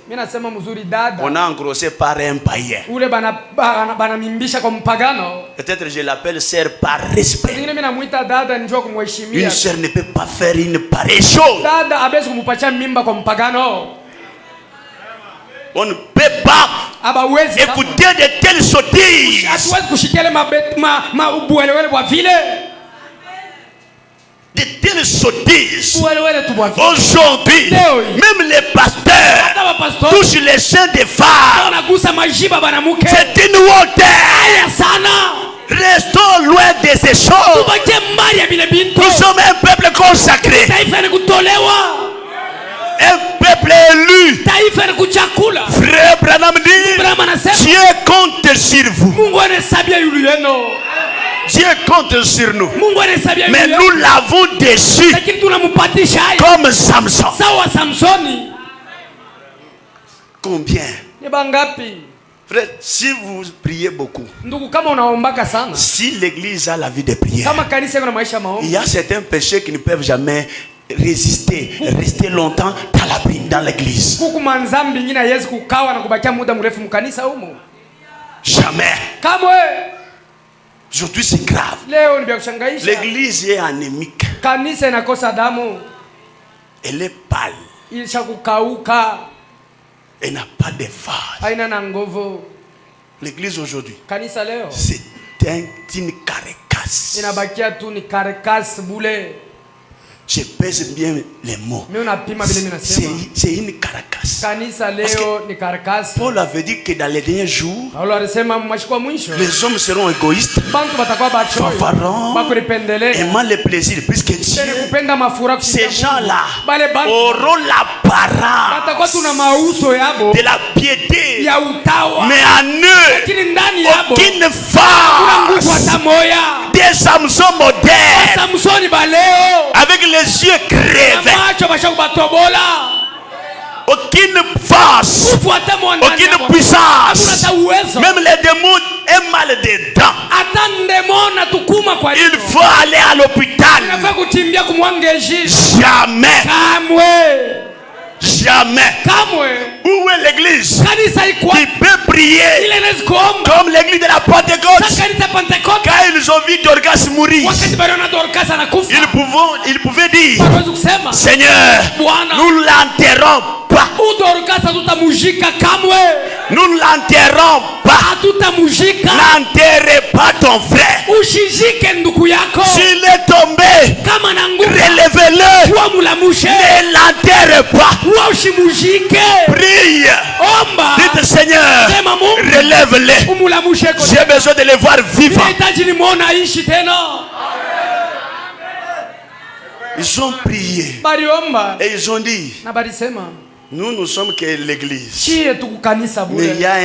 Speaker 1: On a engrossé par un païen. Peut-être je l'appelle sœur par respect. Une sœur ne peut pas faire une pareille chose. On ne peut pas écouter de telles sottises. De telles sottises. Aujourd'hui, même les pasteurs touchent les seins des femmes. C'est une honte. Restons loin de ces choses. Nous sommes un peuple consacré. Un peuple élu. Frère Branham dit, Dieu compte sur vous. Dieu compte sur nous. Mais nous l'avons déçu comme Samson. Combien? Frère, si vous priez beaucoup, si l'église a la vie de prière, il y a certains péchés qui ne peuvent jamais rester longtemps dans l'église. Jamais. Aujourd'hui c'est grave. L'église est anémique. Elle est pâle. Elle n'a pas de phase. L'église aujourd'hui, c'est une carcasse. Je pèse bien les mots. C'est une carcasse. Parce que Paul avait dit que dans les derniers jours, les hommes seront égoïstes, fanfarons, aimant les plaisirs plus que Dieu. Ces gens-là auront l'apparence de la piété, mais en eux, aucune face. Des Samson modernes, avec les yeux crevés, aucune force, aucune puissance. Même les démons ont mal dedans. Il faut aller à l'hôpital. Jamais. Où est l'église qui peut prier comme l'église de la Pentecôte? Quand ils ont vu Dorcas mourir, ils pouvaient dire, Seigneur, nous l'enterrons pas. Nous ne l'enterrons pas. N'enterrez pas ton frère. S'il est tombé, relevez-le. Ne l'enterrez pas. Prie. Dites, Seigneur, relève-le. J'ai besoin de les voir vivants. Ils ont prié et ils ont dit, nous ne sommes que l'église, mais il y a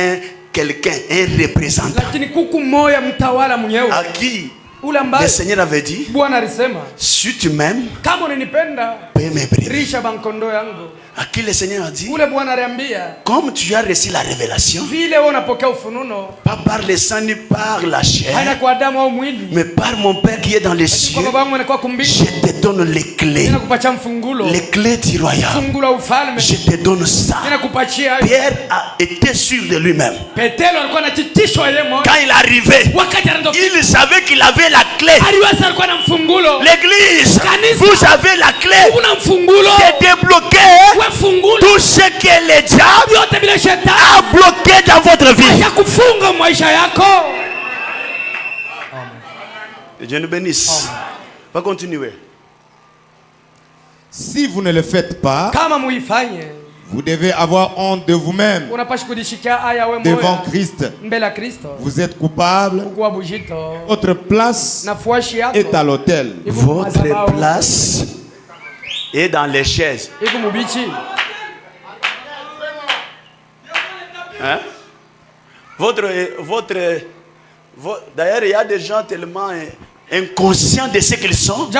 Speaker 1: quelqu'un, un représentant à qui le Seigneur avait dit, si tu m'aimes, paie mes brebis. À qui le Seigneur a dit, comme tu as reçu la révélation, pas par le sang ni par la chair, mais par mon Père qui est dans les cieux, je te donne les clés du royaume. Je te donne ça. Pierre a été sûr de lui-même. Quand il arrivait, il savait qu'il avait la clé. L'église, vous avez la clé de débloquer tout ce que le diable a bloqué dans votre vie. Dieu nous bénisse. Va continuer.
Speaker 2: Si vous ne le faites pas, Vous devez avoir honte de vous-même devant Christ. Vous êtes coupable. Votre place est à l'autel.
Speaker 1: Votre place est dans les chaises. Hein? D'ailleurs, il y a des gens tellement inconscients de ce qu'ils sont,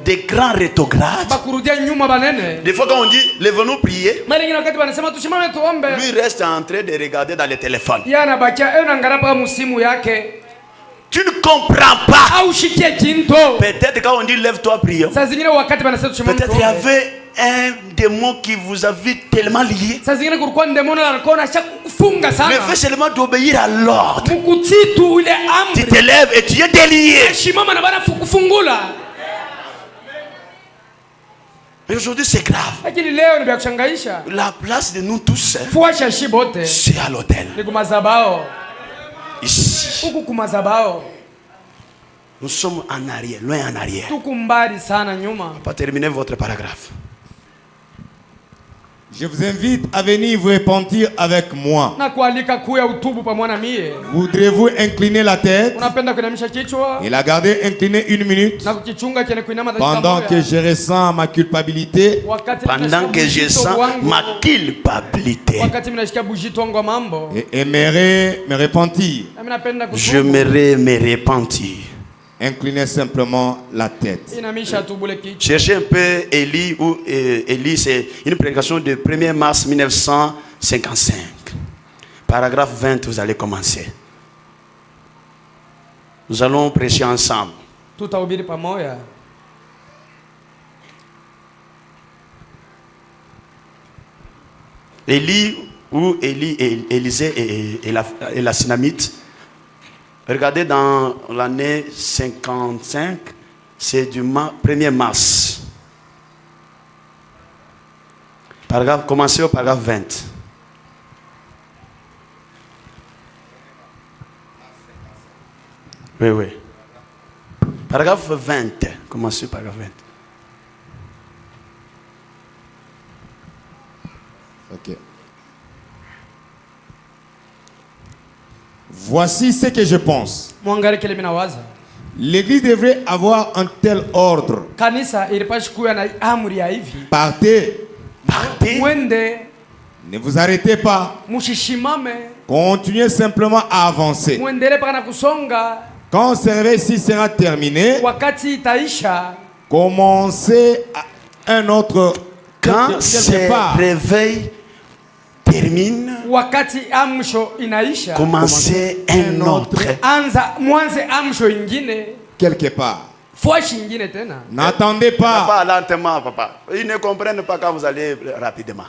Speaker 1: des grands rétrogrades. Des fois quand on dit lève-nous prier, lui reste en train de regarder dans le téléphone. Tu ne comprends pas. Peut-être quand on dit lève-toi prions, peut-être il y avait un démon qui vous avait tellement lié. Mais fais seulement d'obéir à l'ordre. Tu te lèves et tu es délié. Mais aujourd'hui c'est grave. La place de nous tous, c'est à l'autel. Ici. Nous sommes en arrière, loin en arrière. On va pas terminer votre paragraphe.
Speaker 2: Je vous invite à venir vous repentir avec moi. Voudrez-vous incliner la tête et la garder inclinée 1 minute pendant que je ressens ma culpabilité?
Speaker 1: Pendant que je sens ma culpabilité.
Speaker 2: Et aimerais me repentir.
Speaker 1: J'aimerais me repentir.
Speaker 2: Inclinez simplement la tête.
Speaker 1: Cherchez un peu Élie, ou Élie, c'est une prédication de 1er mars 1955. Paragraphe 20, vous allez commencer. Nous allons prêcher ensemble. Élie ou Élisée et la Sunamite. Regardez dans l'année 55, c'est du 1er mars. Commencez au paragraphe 20. Oui. Paragraphe 20. Commencez au paragraphe 20.
Speaker 2: Ok. Voici ce que je pense. L'église devrait avoir un tel ordre. Partez. Ne vous arrêtez pas. Continuez simplement à avancer. Quand ce réveil-ci sera terminé, commencez un autre.
Speaker 1: Quand ce réveil termine, commencez un autre.
Speaker 2: Quelque part. N'attendez pas.
Speaker 1: Pas lentement, papa. Ils ne comprennent pas quand vous allez rapidement.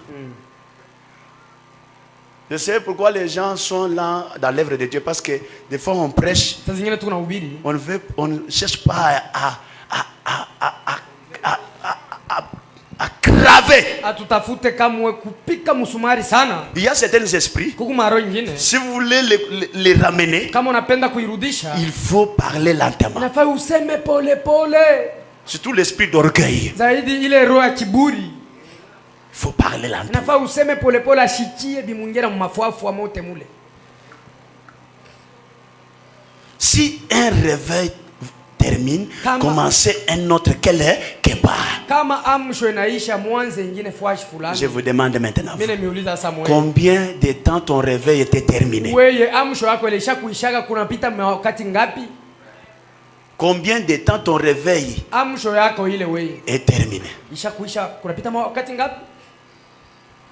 Speaker 1: Je sais pourquoi les gens sont là dans l'œuvre de Dieu. Parce que des fois on prêche, on ne cherche pas à graver. Il y a certains esprits, si vous voulez les ramener, il faut parler lentement. Surtout l'esprit d'orgueil. Il faut parler lentement. Si un réveil termine, commencez un autre. Quel est? Je vous demande maintenant, combien de temps ton réveil était terminé? Combien de temps ton réveil est terminé?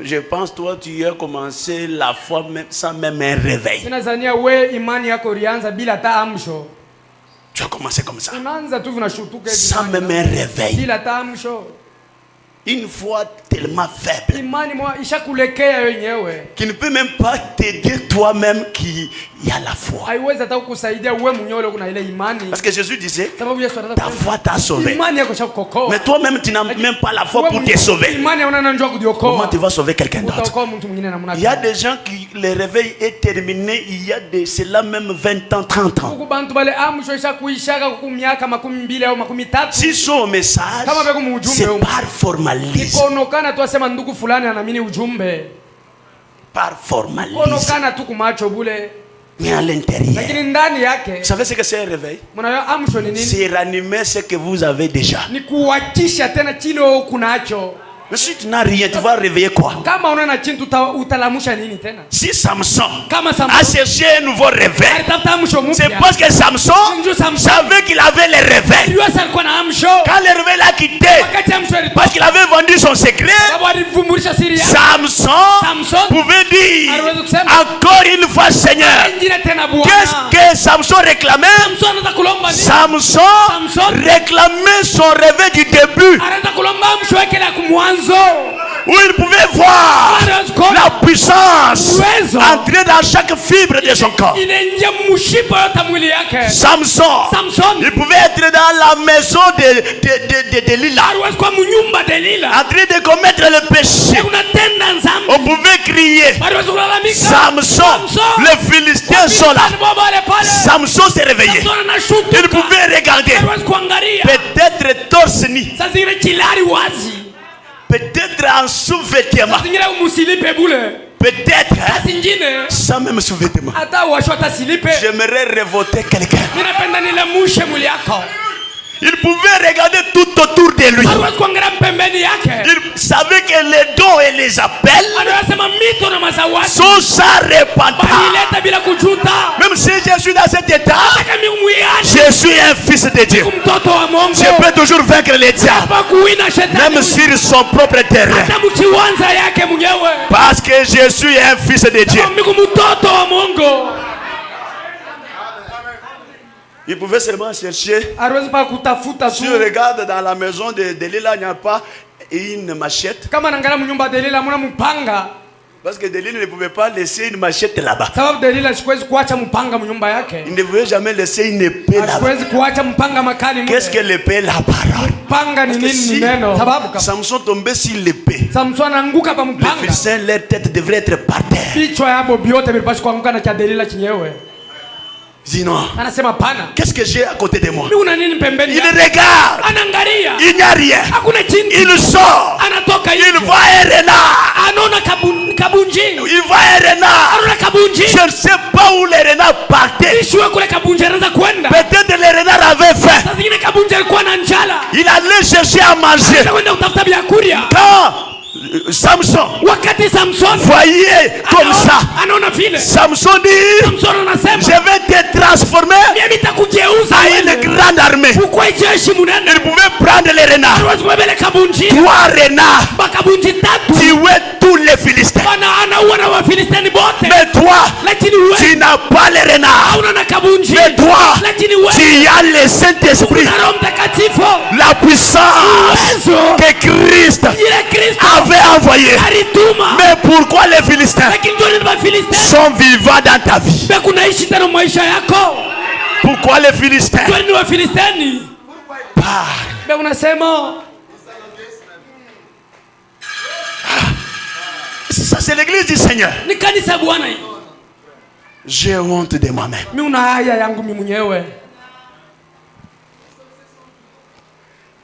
Speaker 1: Je pense toi tu as commencé la foi même sans même un réveil. Tu as commencé comme ça, sans même un réveil. Une foi tellement faible qui ne peut même pas t'aider toi-même qui y a la foi. Parce que Jésus disait, ta foi t'a sauvé. Mais toi-même tu n'as même pas la foi pour te sauver. Comment tu vas sauver quelqu'un d'autre? Il y a des gens qui le réveil est terminé il y a de cela même 20 ans, 30 ans. S'ils sont au message, c'est par formalisme. par formalisme. Mais à l'intérieur, vous savez ce que c'est un réveil? C'est ranimer ce que vous avez déjà. Mais si tu n'as rien, tu vas réveiller quoi? Si Samson a cherché un nouveau réveil, c'est parce que Samson savait qu'il avait le réveil. Quand le réveil l'a quitté, parce qu'il avait vendu son secret, Samson pouvait dire encore une fois, Seigneur. Qu'est-ce que Samson réclamait? Samson réclamait son réveil du début, où il pouvait voir la puissance entrer dans chaque fibre de son corps. Samson, il pouvait être dans la maison de Delilah, en train de commettre le péché. On pouvait crier, Samson, les Philistins sont là. Samson s'est réveillé. Il pouvait regarder, peut-être torse nu, peut-être en sous-vêtement, peut-être sans même sous-vêtement. J'aimerais révolter quelqu'un. Il pouvait regarder tout autour de lui. Il savait que les dons et les appels sont sans repentir. Même si je suis dans cet état, je suis un fils de Dieu. Je peux toujours vaincre les diables, même sur son propre terrain, parce que je suis un fils de Dieu. Il pouvait seulement chercher. Si je regarde dans la maison de Delilah, il n'y a pas une machette. Parce que Delilah ne pouvait pas laisser une machette là-bas. Il ne pouvait jamais laisser une épée là-bas. Qu'est-ce que l'épée? La parole. Si Samson tombait sur l'épée, les Philistins, leur tête devrait être par terre. Dis non. Qu'est-ce que j'ai à côté de moi? Il regarde. Il n'y a rien. Il sort. Il voit un renard. Il voit un renard. Je ne sais pas où les renards partaient. Peut-être les renards avaient faim. Il allait chercher à manger. Quand Samson voyait comme ça, Samson dit, je vais te transformer en une grande armée. Il pouvait prendre les renards, 3 renards, tuer tous les Philistins. Mais toi, tu n'as pas les renards. Mais toi, tu as le Saint-Esprit, la puissance que Christ avait envoyé. Mais pourquoi les Philistins sont vivants dans ta vie? Pourquoi les Philistins parlent? Ça, c'est l'église du Seigneur. J'ai honte de moi-même.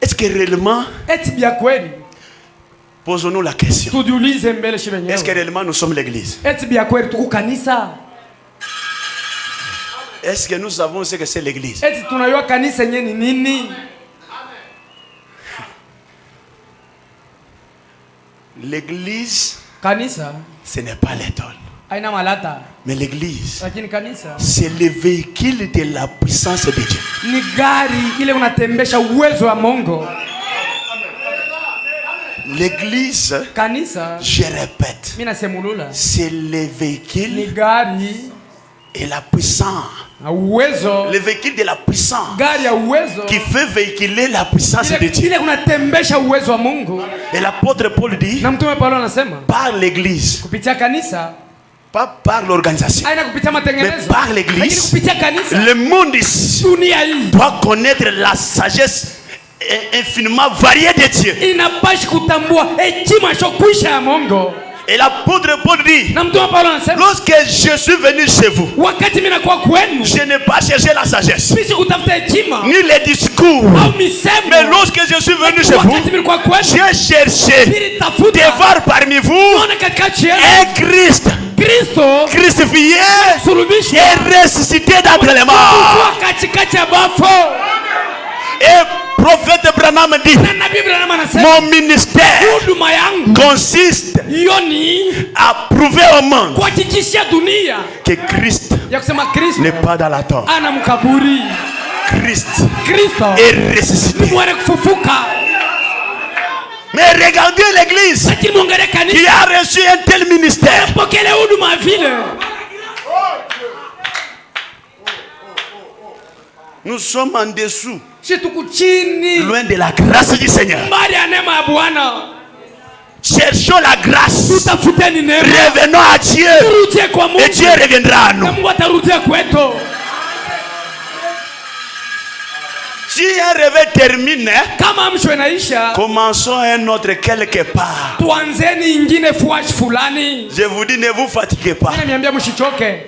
Speaker 1: Est-ce que réellement, posons-nous la question, est-ce que réellement nous sommes l'église? Est-ce que nous savons ce que c'est l'église? L'église, ce n'est pas l'étole. Mais l'église, c'est le véhicule de la puissance de Dieu. L'église, je répète, c'est le véhicule et la puissance. Le véhicule de la puissance qui fait véhiculer la puissance de Dieu. Et l'apôtre Paul dit, par l'église, pas par l'organisation, mais par l'église, le monde ici doit connaître la sagesse infiniment variée de Dieu. Et l'apôtre Paul dit, lorsque je suis venu chez vous, je n'ai pas cherché la sagesse, ni les discours. Mais lorsque je suis venu chez vous, j'ai cherché de voir parmi vous un Christ crucifié et ressuscité d'entre les morts. Et prophète Branham dit, mon ministère consiste à prouver au monde que Christ n'est pas dans la tombe. Christ est ressuscité. Mais regardez l'église qui a reçu un tel ministère. Nous sommes en dessous, loin de la grâce du Seigneur. Cherchons la grâce. Revenons à Dieu. Et Dieu reviendra à nous. Si un réveil termine, commençons un autre quelque part. Je vous dis, ne vous fatiguez pas.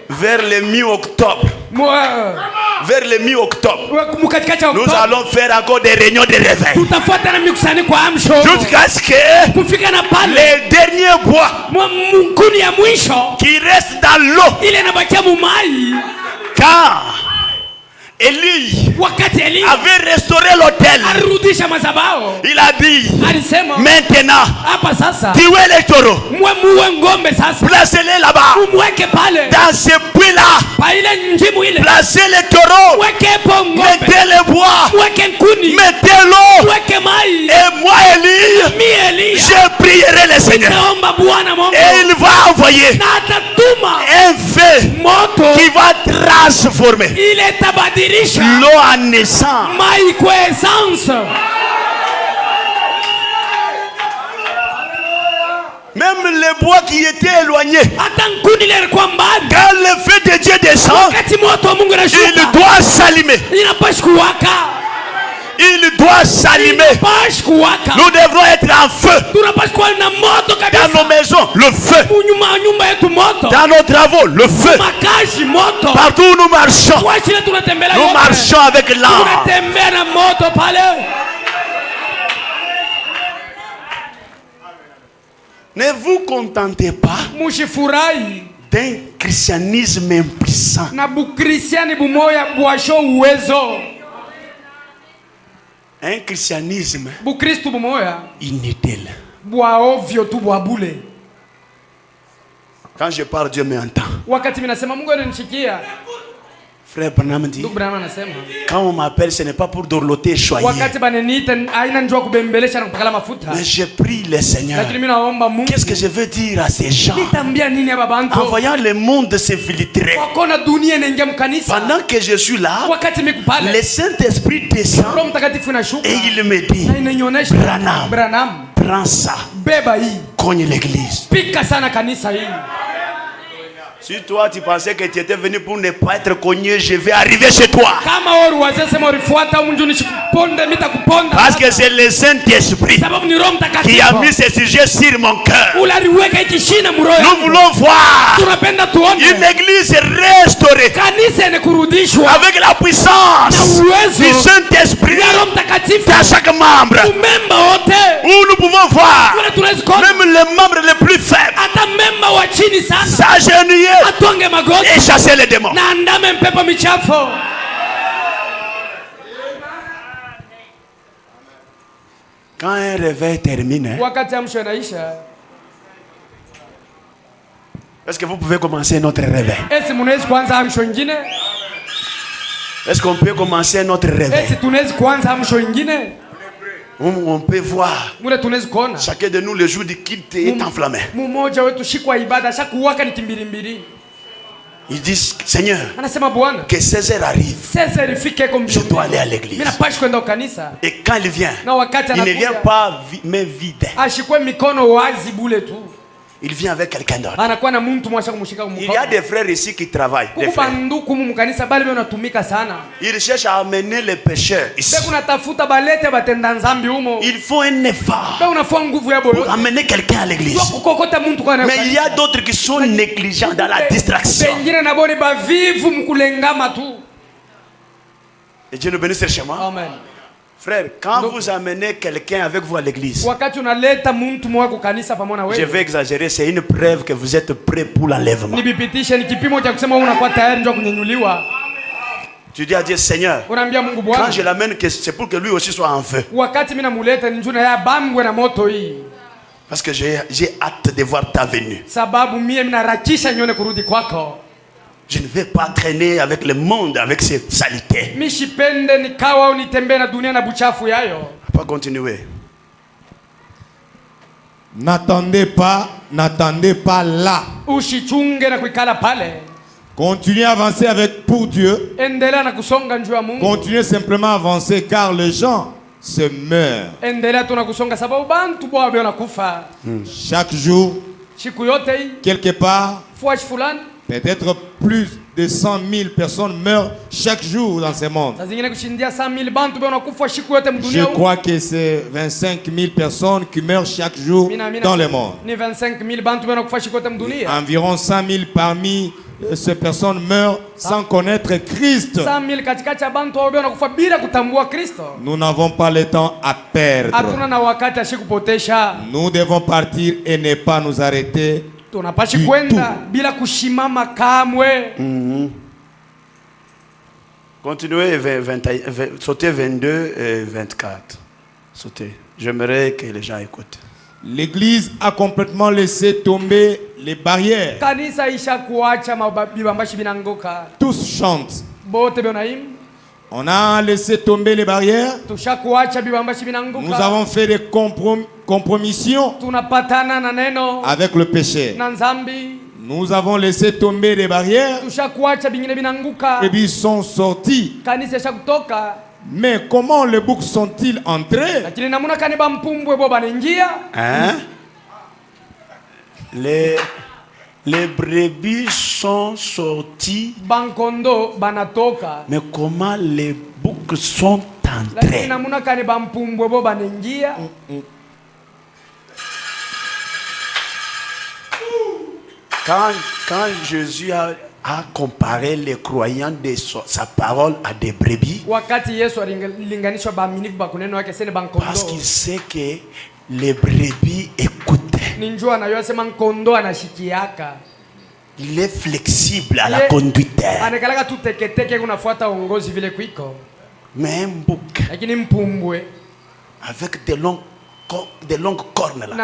Speaker 1: Vers le mi-octobre, nous allons faire encore des réunions de réveil. Jusqu'à ce que les derniers bois qui restent dans l'eau, car Élie avait restauré l'autel. Il a dit, maintenant, tuez les taureaux, placez-les là-bas, dans ce puits-là, placez les taureaux, mettez le bois, mettez l'eau, et moi Élie, je prierai le Seigneur, et il va envoyer un feu qui va transformer l'eau en essence. Même les bois qui étaient éloignés, quand le feu de Dieu descend, il doit s'allumer. Il doit s'allumer. Nous devrons être en feu. Dans nos maisons, le feu. Dans nos travaux, le feu. Partout où nous marchons avec l'âme. Ne vous contentez pas d'un christianisme impuissant. Un christianisme inutile. Quand je parle, Dieu m'entend. Frère Branham dit, quand on m'appelle, ce n'est pas pour dorloter, choyer. Mais je prie le Seigneur. Qu'est-ce que je veux dire à ces gens? En voyant le monde se filtrer, pendant que je suis là, le Saint-Esprit descend et il me dit, Branham, prends ça, cogne l'église. Si toi tu pensais que tu étais venu pour ne pas être cogné, je vais arriver chez toi. Parce que c'est le Saint-Esprit qui a mis ce sujet sur mon cœur. Nous voulons voir une église restaurée avec la puissance du Saint-Esprit dans chaque membre. Où nous pouvons voir même les membres les plus faibles s'agenouiller et chasser les démons. Quand un réveil termine, est-ce que vous pouvez commencer notre réveil? Est-ce qu'on peut commencer notre réveil? On peut voir chacun de nous le jour du culte est enflammé. Il dit, Seigneur, que 16h arrive, je dois aller à l'église. Et quand il vient, il ne vient pas mais vide. il vient avec quelqu'un d'autre. Il y a des frères ici qui travaillent. Ils cherchent à amener les pécheurs ici. Il faut un effort pour amener quelqu'un à l'église. Mais il y a d'autres qui sont négligents dans la distraction. Et Dieu nous bénisse richement. Amen. Frère, quand vous amenez quelqu'un avec vous à l'église, je vais exagérer, c'est une preuve que vous êtes prêt pour l'enlèvement. Tu dis à Dieu, Seigneur, quand je l'amène, c'est pour que lui aussi soit en feu. Parce que j'ai hâte de voir ta venue. Je ne vais pas traîner avec le monde, avec ses saletés. Pas continuer.
Speaker 2: N'attendez pas là. Continuez à avancer pour Dieu. Continuez simplement à avancer car les gens se meurent. Chaque jour, quelque part, peut-être plus de 100 000 personnes meurent chaque jour dans ce monde. Je crois que c'est 25 000 personnes qui meurent chaque jour dans le monde. Environ 100 000 parmi ces personnes meurent sans connaître Christ. Nous n'avons pas le temps à perdre. Nous devons partir et ne pas nous arrêter.
Speaker 1: Continuez, sautez 22 et 24. Sautez. J'aimerais que les gens écoutent.
Speaker 2: L'église a complètement laissé tomber les barrières. Tous chantent. On a laissé tomber les barrières. Nous avons fait des compromissions avec le péché. Nous avons laissé tomber les barrières. Et ils sont sortis. Mais comment les boucs sont-ils entrés?
Speaker 1: Hein? Les brebis sont sortis. Mais comment les boucs sont entrés? Quand Jésus a comparé les croyants de sa parole à des brebis, parce qu'il sait que les brebis écoutaient. Il est flexible à la conduite. Mais un bouc avec des longues cornes là.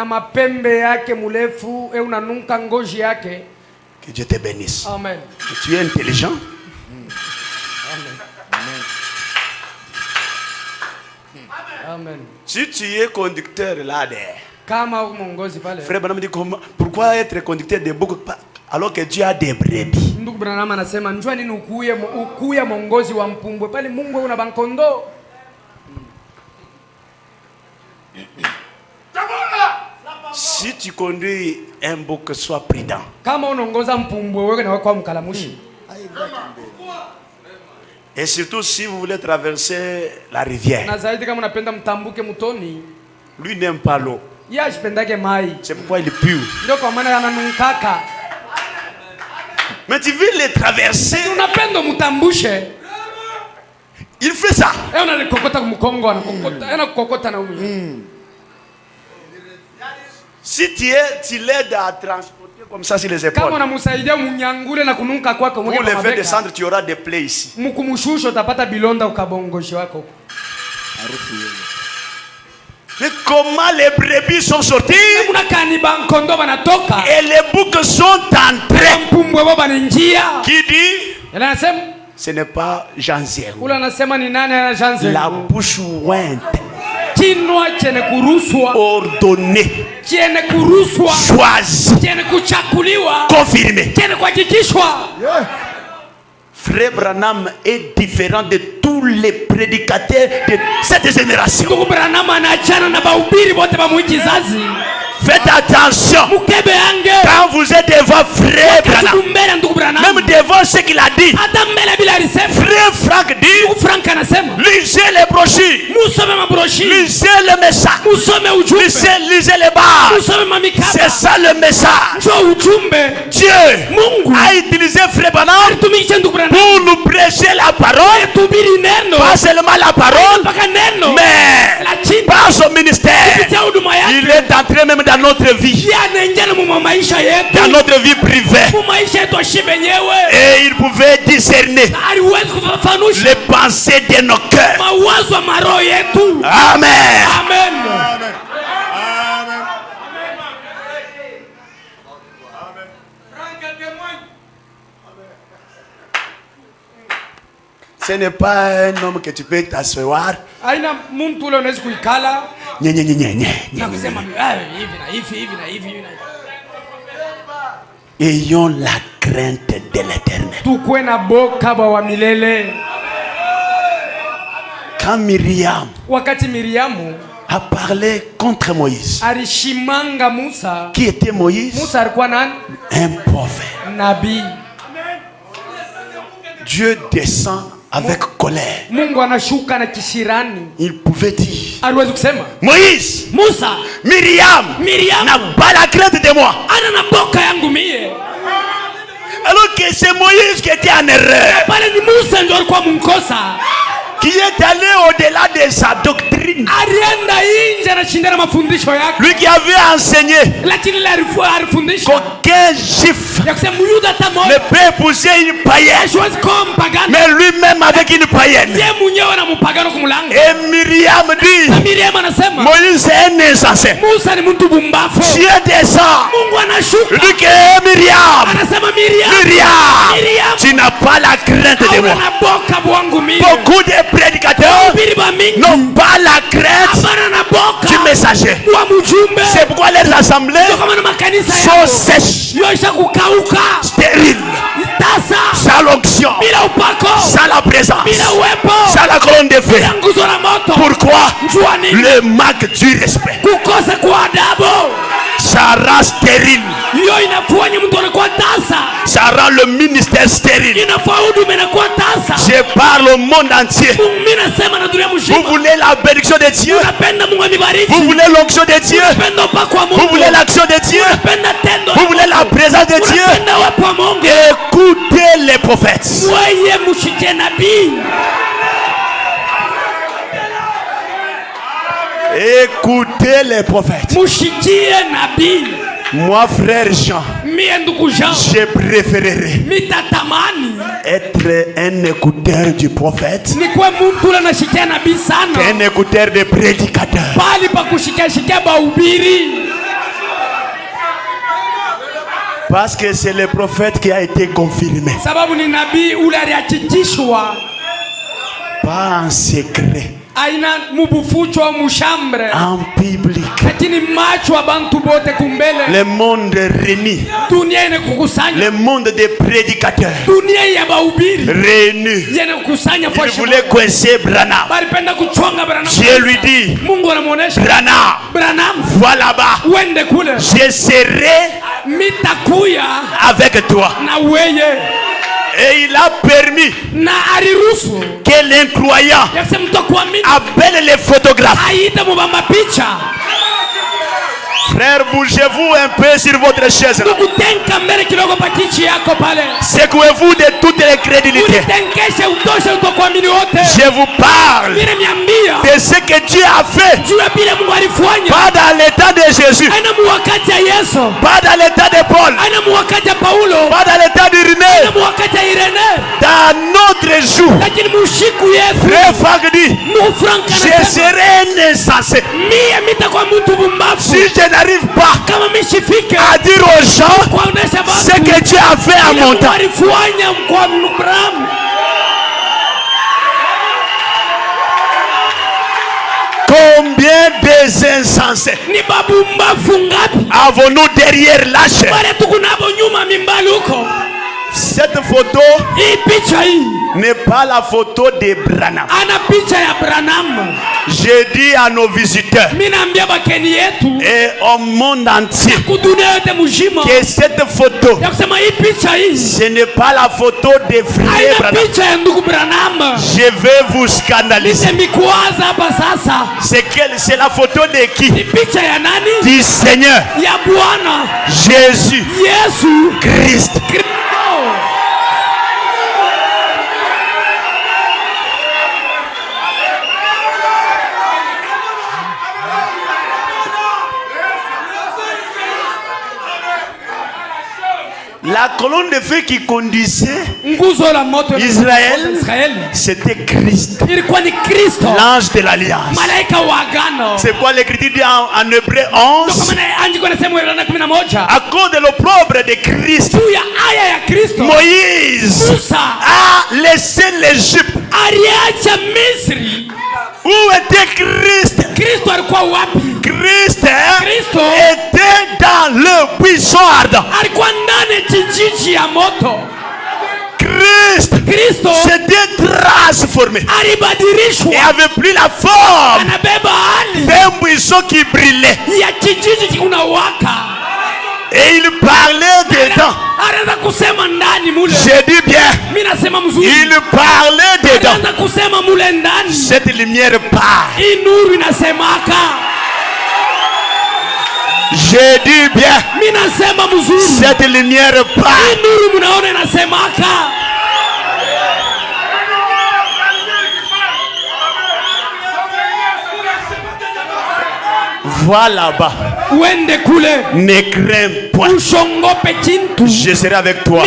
Speaker 1: Que Dieu te bénisse.
Speaker 3: Amen.
Speaker 1: Tu es intelligent.
Speaker 3: Amen.
Speaker 1: Si tu es conducteur là-dedans, frère Branham dit pourquoi être conducteur de boucs alors que Dieu a des brebis? Si tu conduis un bouc, sois prudent. Et surtout si vous voulez traverser la rivière. Lui n'aime pas l'eau. C'est pourquoi il pue. Mais tu veux les traverser. Il fait ça. Si tu l'aides à transporter comme ça sur les épaules, pour les faire descendre, tu auras des plaies ici. Mais comment les brebis sont sortis et les boucs sont entrés? Qui dit? Ce n'est pas Janzier. La bouche ouinte. Ordonné, choisi, confirmé. Frère Branham est différent de tous les prédicateurs de cette génération. Faites attention. Quand vous êtes devant frère Branham, même devant ce qu'il a dit, frère Frank dit, lisez les brochures, lisez le message, lisez les barres. C'est ça le message. Dieu a utilisé frère Branham pour nous prêcher la parole, pas seulement la parole, mais par son ministère. Il est entré même dans notre vie, dans notre vie privée, et il pouvait discerner les pensées de nos cœurs. Amen. Ce n'est pas un homme que tu peux t'asseoir. Ayons la crainte de l'Éternel. Quand Myriam a parlé contre Moïse, qui était Moïse? Un prophète. Dieu descend avec colère. Il pouvait dire, Moïse, Myriam n'a pas la crainte de moi. Alors que c'est Moïse qui était en erreur, qui est allé au-delà de sa doctrine. Lui qui avait enseigné qu'aucun juif ne peut épouser une païenne, mais lui-même avec une païenne. Et Myriam dit, Moïse est un insensé. Dieu descend. Il dit que Myriam, tu n'as pas la crainte de moi. Beaucoup de prédicateurs n'ont pas la crainte du messager. C'est pourquoi les assemblées sont sèches, stériles, sans l'onction, sans la présence, sans la colonne de feu. Pourquoi? Le manque du respect. Ça rend stérile. Ça rend le ministère stérile. Je parle au monde entier. Vous voulez la bénédiction de Dieu? Vous voulez l'onction de Dieu? Vous voulez l'action de Dieu? Vous voulez la présence de Dieu? Écoutez les prophètes. Écoutez les prophètes. Moi, frère Jean, je préférerais être un écouteur du prophète qu'un écouteur des prédicateurs. Parce que c'est le prophète qui a été confirmé. Pas en secret, en public. Le monde réuni, le monde des prédicateurs réunis, il voulait coincer Branham. Dieu lui dit, Branham, va là-bas, je serai avec toi. Et il a permis que l'incroyant appelle les photographes. Frère, bougez-vous un peu sur votre chaise. Secouez-vous de toutes les crédilités. Je vous parle de ce que Dieu a fait. Pas dans l'état de Jésus, pas dans l'état de Paul, pas dans l'état d'Irénée. Dans notre jour, Frère Frank dit, je serai un insensé si je n'arrive pas à dire aux gens ce que Dieu a fait à mon temps. Combien des insensés avons-nous derrière l'âge? Cette photo n'est pas la photo de Branham. J'ai dit à nos visiteurs et au monde entier que cette photo, ce n'est pas la photo de frère Branham. Je vais vous scandaliser. C'est la photo de qui? Du Seigneur Jésus Christ. La colonne de feu qui conduisait Israël, c'était Christ, l'ange de l'alliance. C'est quoi l'écriture dit en Hébreu 11? À cause de l'opprobre de Christ, Moïse a laissé l'Égypte. Où était Christ? Christ était dans le buisson ardent. Christ s'était transformé et avait pris la forme d'un buisson qui brillait. Et il parlait dedans. J'ai dit bien, il parlait dedans. Cette lumière part. J'ai dit bien, cette lumière part. Va là-bas. Ne crains point. Je serai avec toi.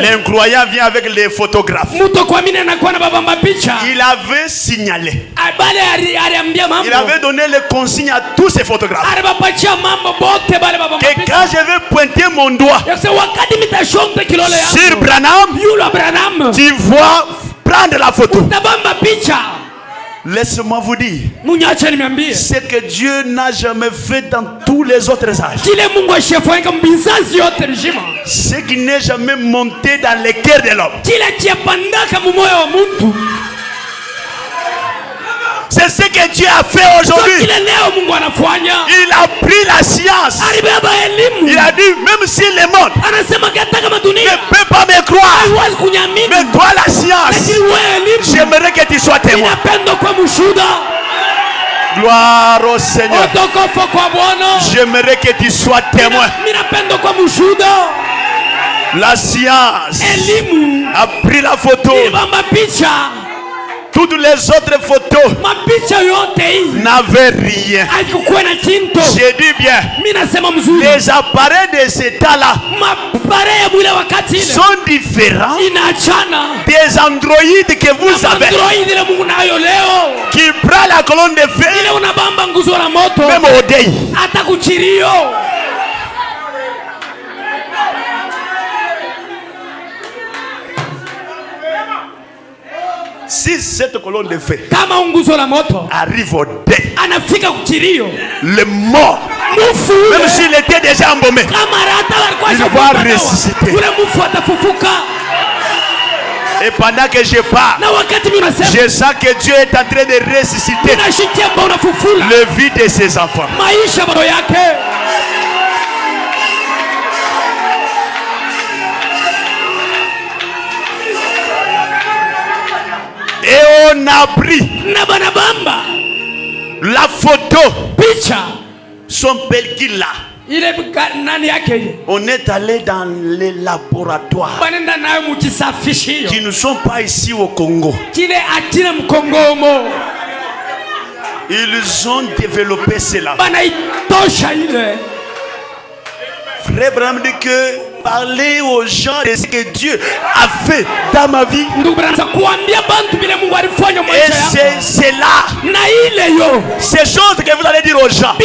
Speaker 1: L'incroyant vient avec les photographes. Il avait signalé. Il avait donné les consignes à tous ces photographes. Que quand je vais pointer mon doigt sur Branham, tu vois prendre la photo. Laisse-moi vous dire ce que Dieu n'a jamais fait dans tous les autres âges. Ce qui n'est jamais monté dans le cœur de l'homme. C'est ce que Dieu a fait aujourd'hui. Il a pris la science. Il a dit, même si le monde ne peut pas me croire, mais toi la science, j'aimerais que tu sois témoin. Gloire au Seigneur. J'aimerais que tu sois témoin. La science a pris la photo. Toutes les autres photos n'avaient rien. J'ai dit bien, les appareils de cet état-là sont différents des androïdes que vous avez, qui prend la colonne de feu, même au deuil. Si cette colonne de feu arrive au deuil, le mort, même s'il était déjà embaumé, il va ressusciter. Et pendant que je parle, je sens que Dieu est en train de ressusciter le vie de ses enfants. Et on a pris la photo, son pellicule là. On est allé dans les laboratoires qui ne sont pas ici au Congo. Ils ont développé cela. Frère Branham dit que parler aux gens de ce que Dieu a fait dans ma vie. Et c'est là, ces choses que vous allez dire aux gens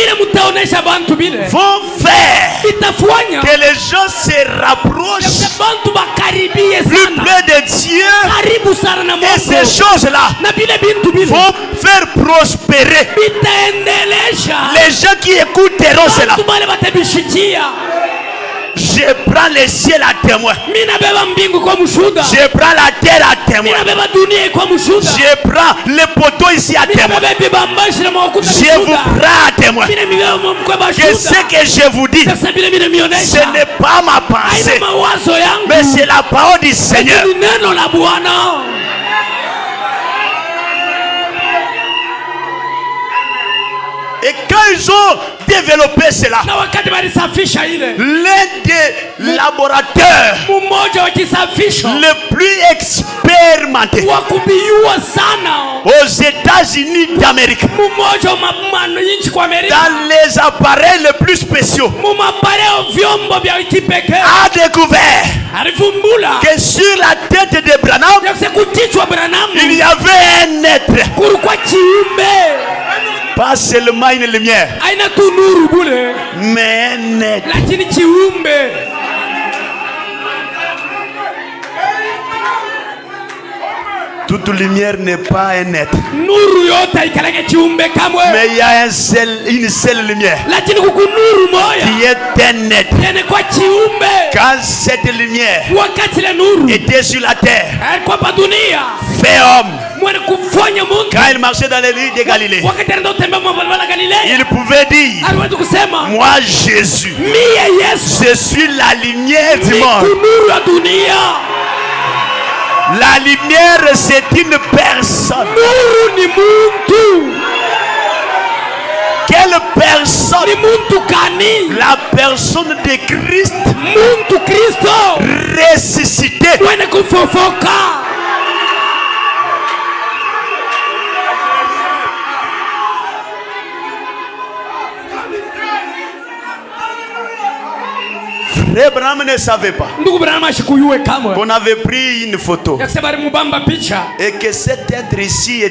Speaker 1: vont faire que les gens se rapprochent plus près de Dieu. Et ces choses-là vont faire prospérer les gens qui écouteront cela. Je prends le ciel à témoin. Je prends la terre à témoin. Je prends les poteaux ici à témoin. Je vous prends à témoin. Que ce que je vous dis, ce n'est pas ma pensée, mais c'est la parole du Seigneur. Et quand ils ont développé cela, l'un des laborateurs le plus expérimenté aux États-Unis d'Amérique, dans les appareils les plus spéciaux, a découvert que sur la tête de Branham, il y avait un être. Pas seulement une lumière, mais un être. Toute lumière n'est pas un être, mais il y a une seule lumière qui est un être. Quand cette lumière était sur la terre, fait homme, quand il marchait dans les rues de Galilée, il pouvait dire: moi Jésus, je suis la lumière du monde. La lumière, c'est une personne. Quelle personne? La personne de Christ ressuscité. Frère Branham ne savait pas qu'on avait pris une photo et que cet être ici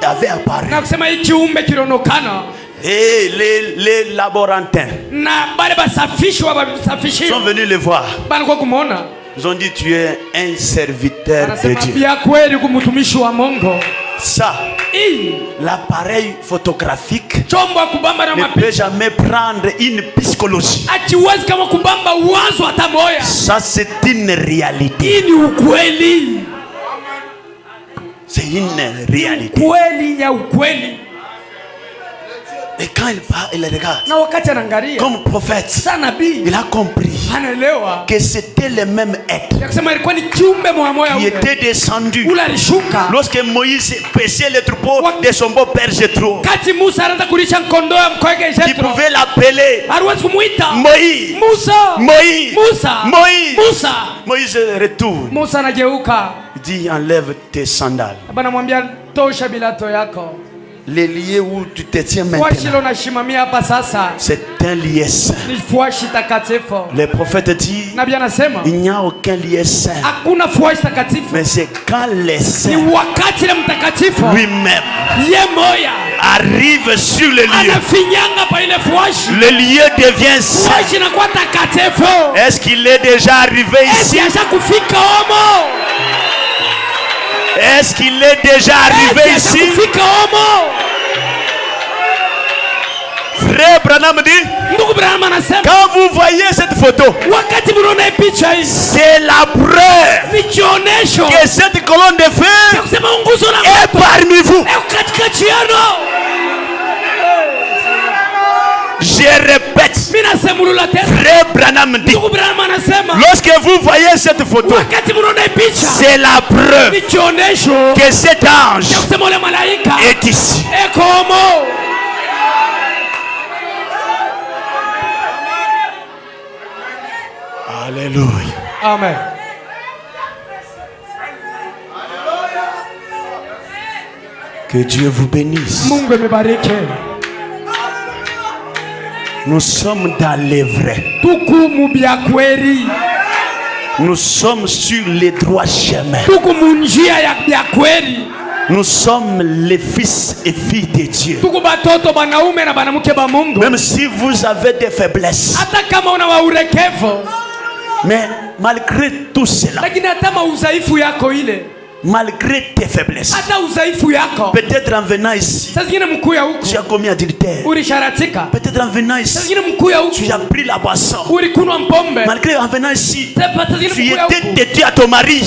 Speaker 1: avait apparu. Et les laborantins sont venus le voir. Ils ont dit: tu es un serviteur de Dieu. Ça, l'appareil photographique ne peut jamais prendre une psychologie. Ça, c'est une réalité. C'est une réalité. Et quand il parle, il regarde comme prophète, il a compris que c'était le même être qui était descendu lorsque Moïse paissait le troupeau de son beau-père Jéthro. Il pouvait l'appeler Moïse. Moïse. Moïse. Moïse retourne. Il dit: enlève tes sandales. Les lieux où tu te tiens maintenant, c'est un lieu saint. Le prophète dit: il n'y a aucun lieu saint, mais c'est quand le saint lui-même arrive sur le lieu, le lieu devient saint. Est-ce qu'il est déjà arrivé ici? Est-ce qu'il est déjà arrivé ici? Frère Branham dit: quand vous voyez cette photo, c'est la preuve que cette colonne de feu est parmi vous. Je répète, Frère Branham dit: lorsque vous voyez cette photo, c'est la preuve que cet ange est ici. Alléluia.
Speaker 3: Amen.
Speaker 1: Que Dieu vous bénisse. Nous sommes dans les vrais. Nous sommes sur les droits chemins. Nous sommes les fils et filles de Dieu. Même si vous avez des faiblesses, mais malgré tout cela, Malgré tes faiblesses. Peut-être en venant ici, tu as commis adultère. Peut-être en venant ici, tu as pris la boisson. Malgré en venant ici, tu étais têtu à ton mari.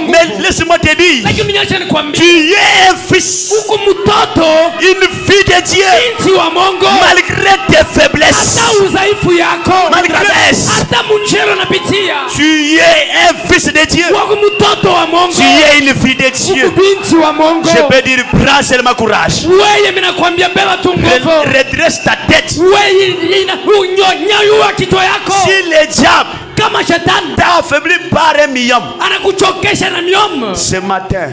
Speaker 1: Mais laisse-moi te dire, tu es un fils, une fille de Dieu. Malgré tes faiblesses, malgré tu es un fils de Dieu. Tu es une fille de Dieu. Je peux dire, prends seulement courage. Redresse ta tête. Si le diable t'a affaibli par un million, ce matin,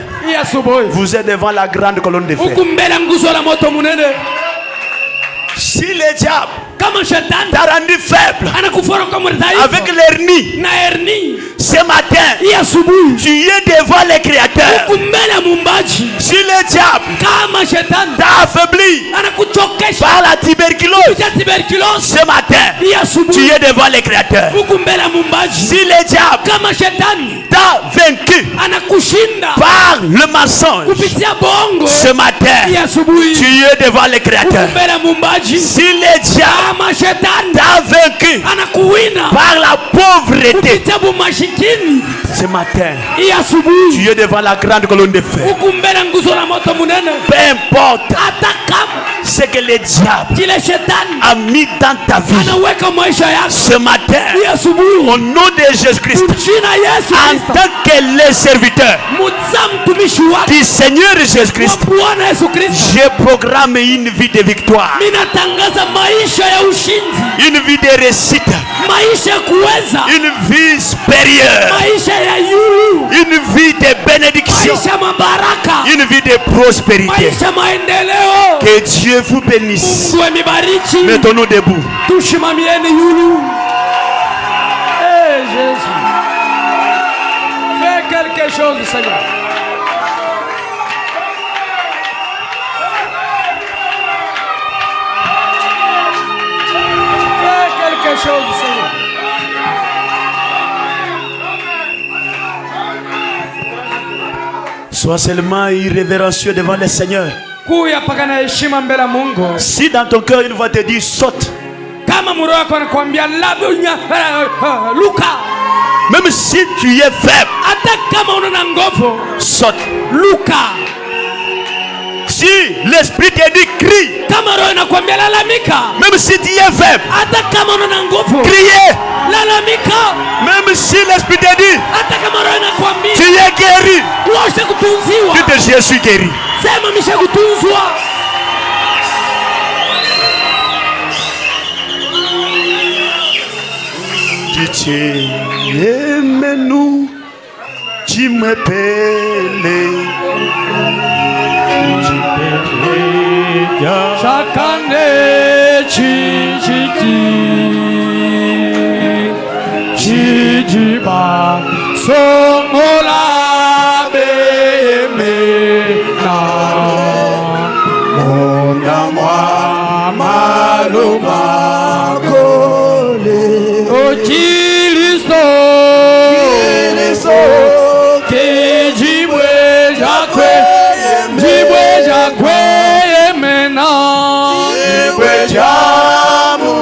Speaker 1: vous êtes devant la grande colonne de fer. Si le diable t'a rendu faible avec l'hernie, ce matin, tu es devant le Créateur. Si le diable t'a affaibli par la tuberculose, ce matin, tu es devant le Créateur. Si le diable t'a vaincu par le mensonge, ce matin, tu es devant le Créateur. Si le diable t'a vaincu par la pauvreté, ce matin, tu es devant la grande colonne de feu. Peu importe ce que le diable a mis dans ta vie, ce matin, au nom de Jésus-Christ, en tant que le serviteur du Seigneur Jésus-Christ, je programme une vie de victoire, une vie de réussite, une vie supérieure, une vie de bénédiction, une vie de prospérité. Que Dieu vous bénisse. Mettons-nous debout.
Speaker 3: Hey, Jésus, fais quelque chose, Seigneur. Fais quelque chose, Seigneur.
Speaker 1: Sois seulement irrévérencieux devant le Seigneur. Si dans ton cœur il va te dire saute, même si tu es faible, saute. Si l'esprit te dit crie, même si tu es faible, criez. Même si l'esprit te dit tu es guéri, dis je suis guéri. Tu aimes-nous, tu m'appelles.
Speaker 3: Chaque année, tu vas somola bemena mon amour maloma kole o Kilisto que jibwe jakwe mena jibwe jamusi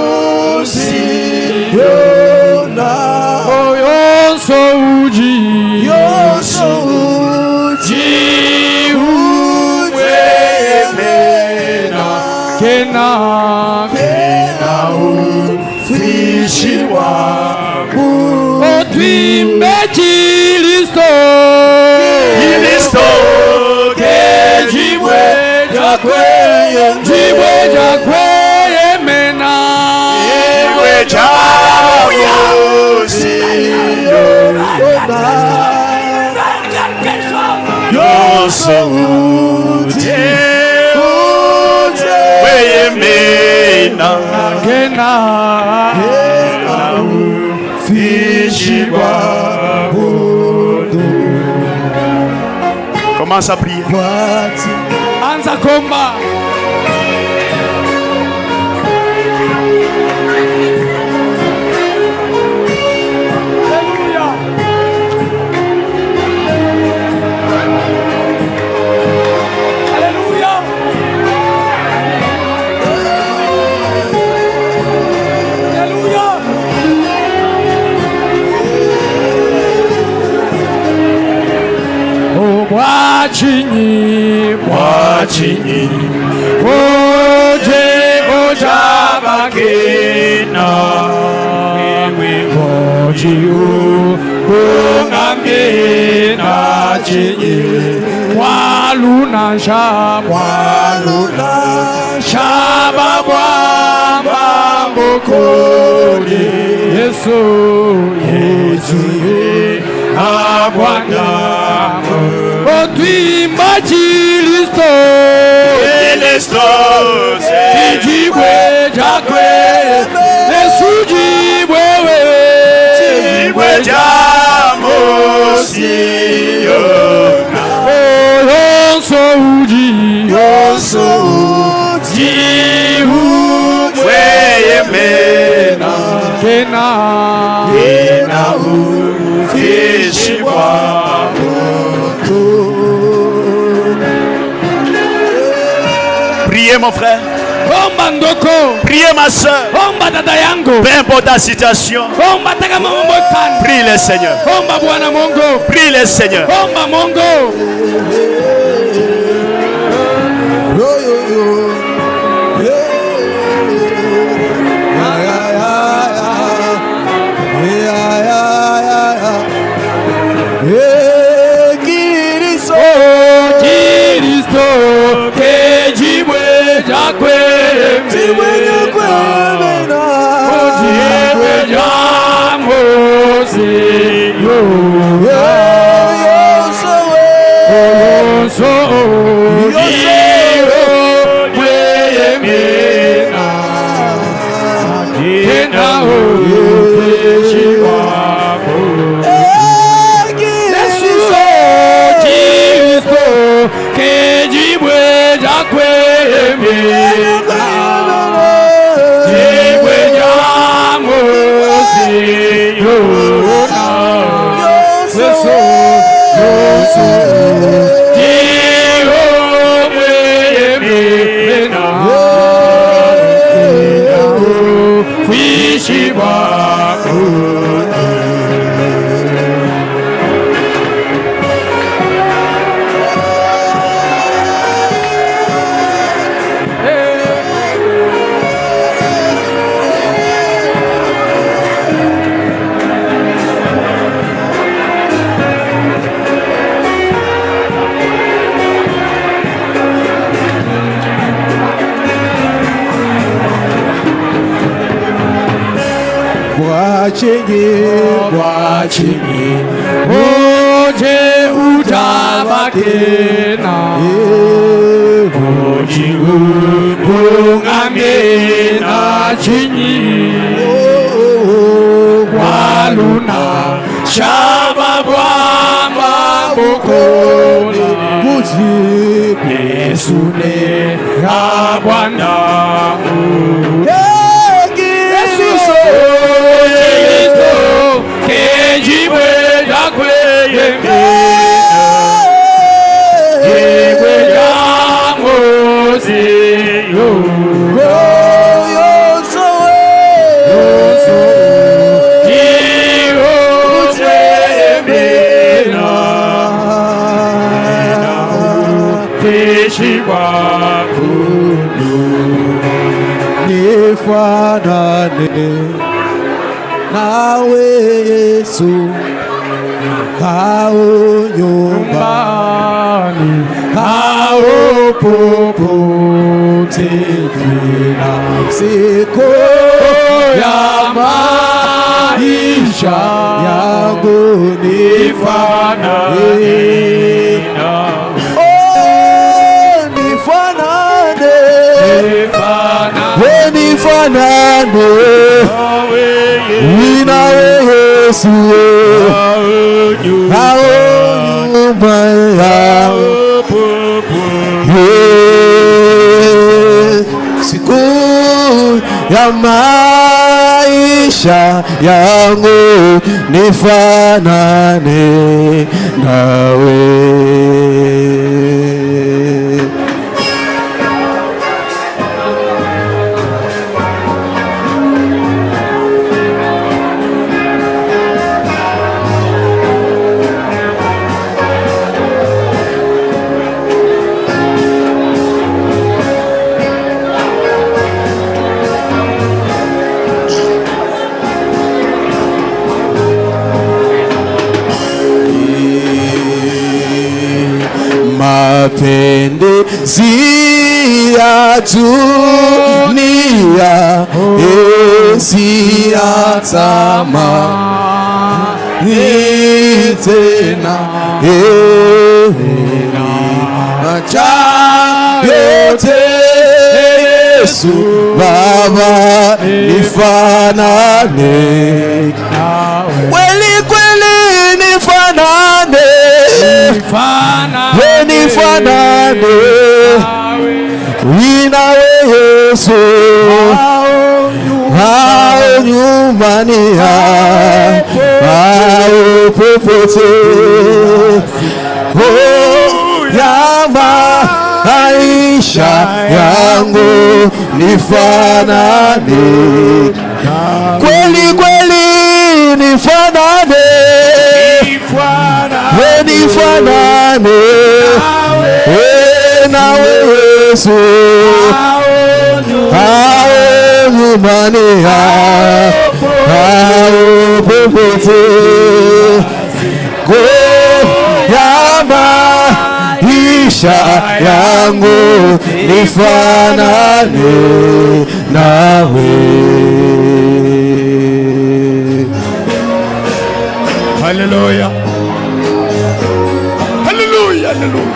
Speaker 1: Commence à prier.
Speaker 3: Anza komba. Alléluia. Mwachinyi, mwachinyi, oje ojabakena, ojiu kungamena chinyi, waluna shaba bwamba mbokoli, Yesu abwana otwimba chilisto ejibwe jakwe Yesu jibwewe jibwe jamosiyo yonso uji umweyemena kena ufishibwa.
Speaker 1: Priez mon frère. Priez ma soeur. Peu importe ta situation. Prie le Seigneur. Prie le Seigneur.
Speaker 3: Mwachinyi, oje ujabakena, ojiu kungamena chinyi, waluna shaba bwamba bokoli, Yesu ne abwana.
Speaker 4: Nifanane nawe Yesu hao nyumbani hao popote kila siku ya maisha yangu nifanane nifanane ninawe Yesu hao nyumba yangu siku ya maisha yangu nifanane nawe. ya dunia si ya tamani tena, acha yote Yesu Baba nifanane, kweli kweli nifanane, nifanane nawe Yesu, hao nyumbani hao popote, ya maisha yangu nifanane, kweli kweli nifanane, nifanane nawe Yesu, hao nyumbani hao popote, ya maisha yangu nifanane nawe.
Speaker 2: Hallelujah. Hallelujah. Hallelujah.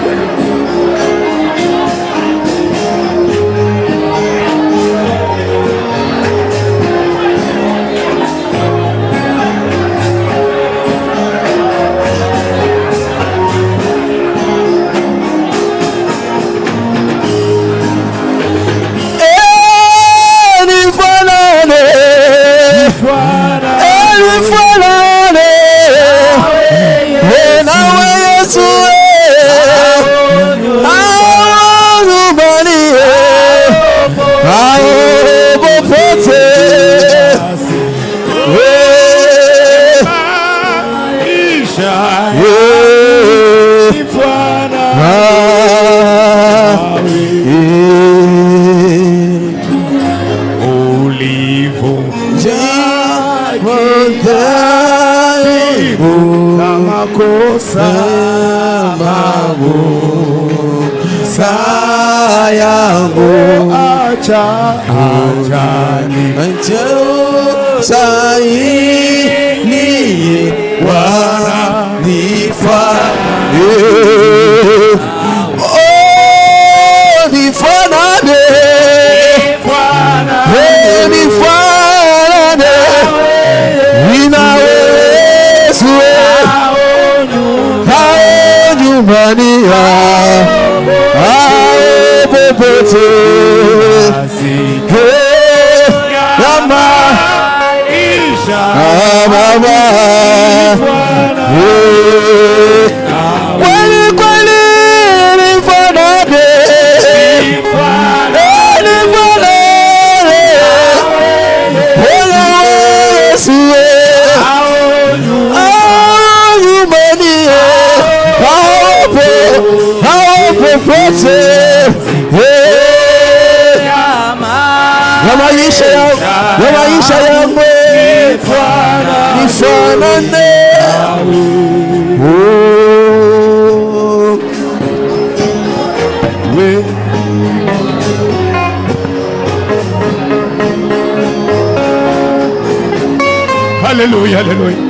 Speaker 3: Hallelujah, hallelujah.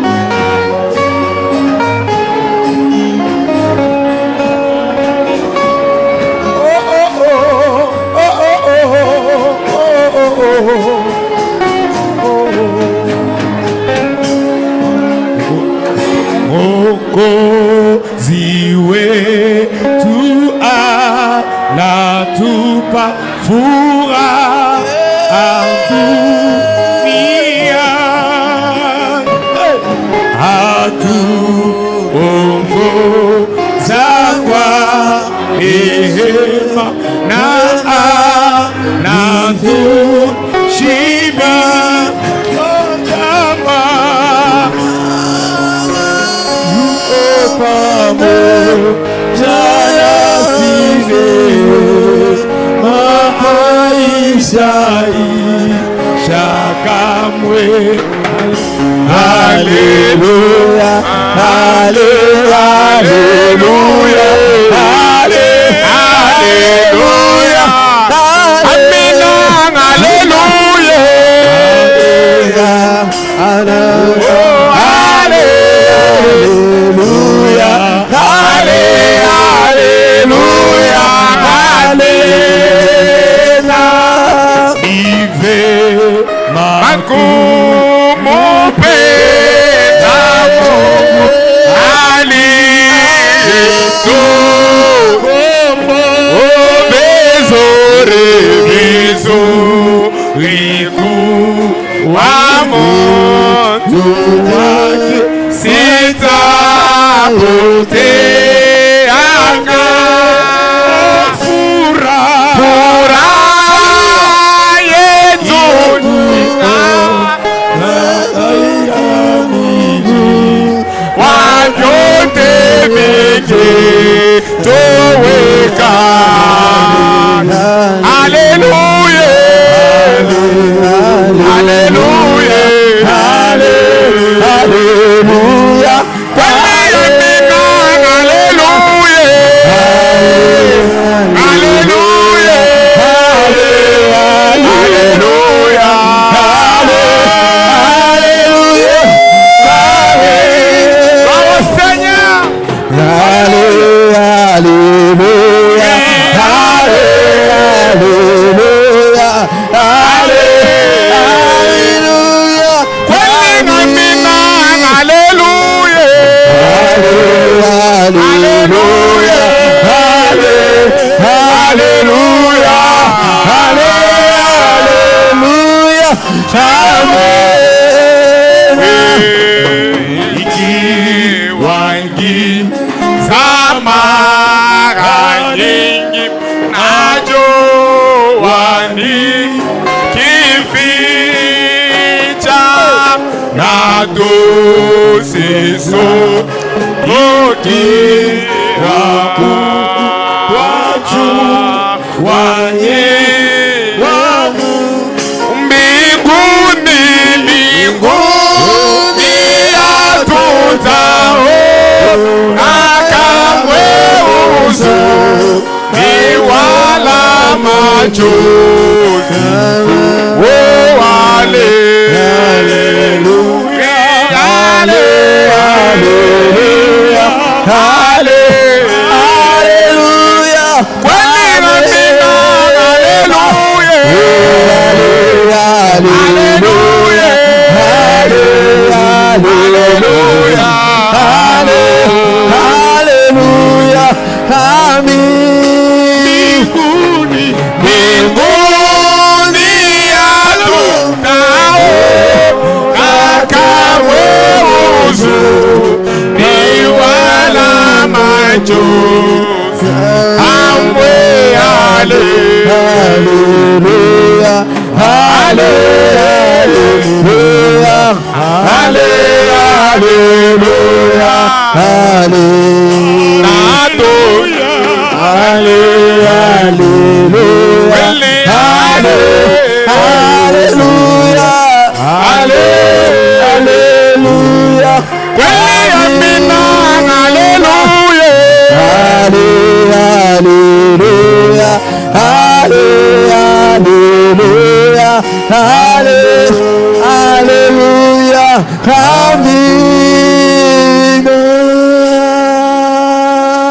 Speaker 2: Mwokozi wetu anatupa furaha duniani, atuongoza kwa rehema na anatushinda pamoja nasi maisha kamwe. Haleluya, haleluya, haleluya, haleluya.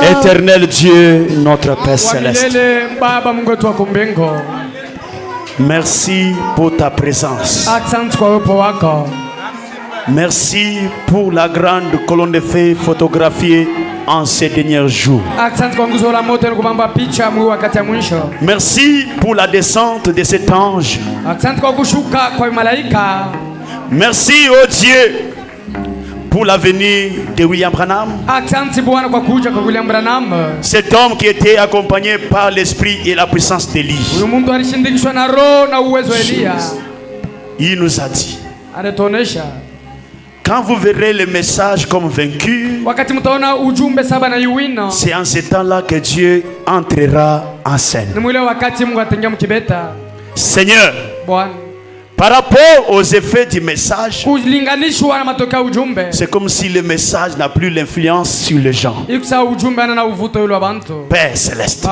Speaker 1: Éternel Dieu, notre Père Céleste, merci pour ta présence. Merci pour la grande colonne de feu photographiée en ces derniers jours. Merci pour la descente de cet ange. Merci, oh Dieu, pour la venue de William Branham. Cet homme qui était accompagné par l'esprit et la puissance d'Élie. Il nous a dit, quand vous verrez le message comme vaincu, c'est en ce temps-là que Dieu entrera en scène. Seigneur, par rapport aux effets du message, c'est comme si le message n'a plus l'influence sur les gens. Père Céleste,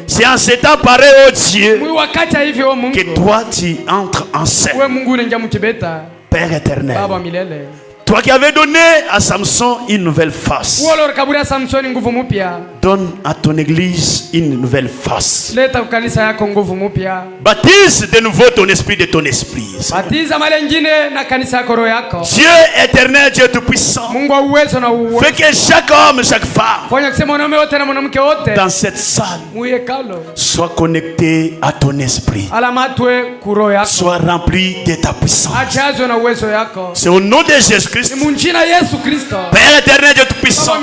Speaker 1: c'est en ce temps pareil, oh Dieu, que toi tu entres en scène. Père éternel, toi qui avais donné à Samson une nouvelle face, Donne à ton église une nouvelle face. Baptise de nouveau ton esprit de ton esprit. Dieu éternel, Dieu tout-puissant. Fais que chaque homme, chaque femme dans cette salle soit connecté à ton esprit. Soit rempli de ta puissance. C'est au nom de Jésus-Christ. Père éternel, Dieu tout-puissant.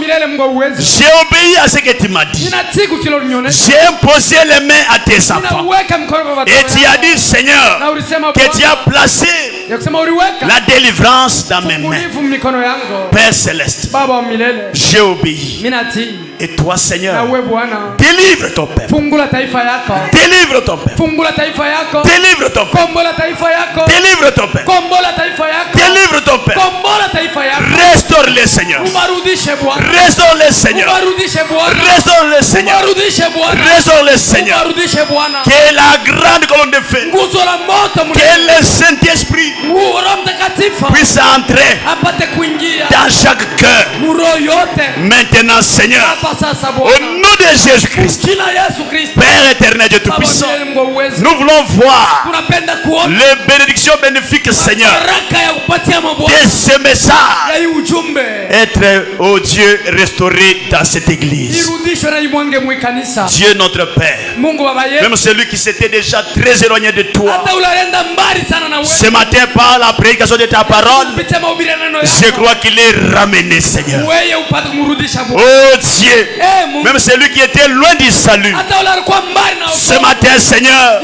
Speaker 1: J'ai obéi à ce que tu m'as dit. J'ai imposé les mains à tes enfants. Et tu as dit, Seigneur, que tu as placé la délivrance dans mes mains. Père céleste, j'ai obéi. Et toi, Seigneur, délivre ton peuple. Délivre ton peuple. Délivre ton peuple. Délivre ton peuple. Délivre ton peuple. Restaure-les, Seigneur. Restaure-les, Seigneur. Restaure-les, Seigneur. Restaure-les, Seigneur. Que la grande colonne de feu, que le Saint-Esprit puisse entrer dans chaque cœur. Maintenant, Seigneur, au nom de Jésus-Christ, Père éternel, Dieu tout-puissant, nous voulons voir les bénédictions bénéfiques, Seigneur, de ce message être, oh Dieu, restauré dans cette église. Dieu notre Père, même celui qui s'était déjà très éloigné de toi, ce matin par la prédication de ta parole, je crois qu'il est ramené, Seigneur. Oh Dieu, même celui qui était loin du salut, ce matin, Seigneur,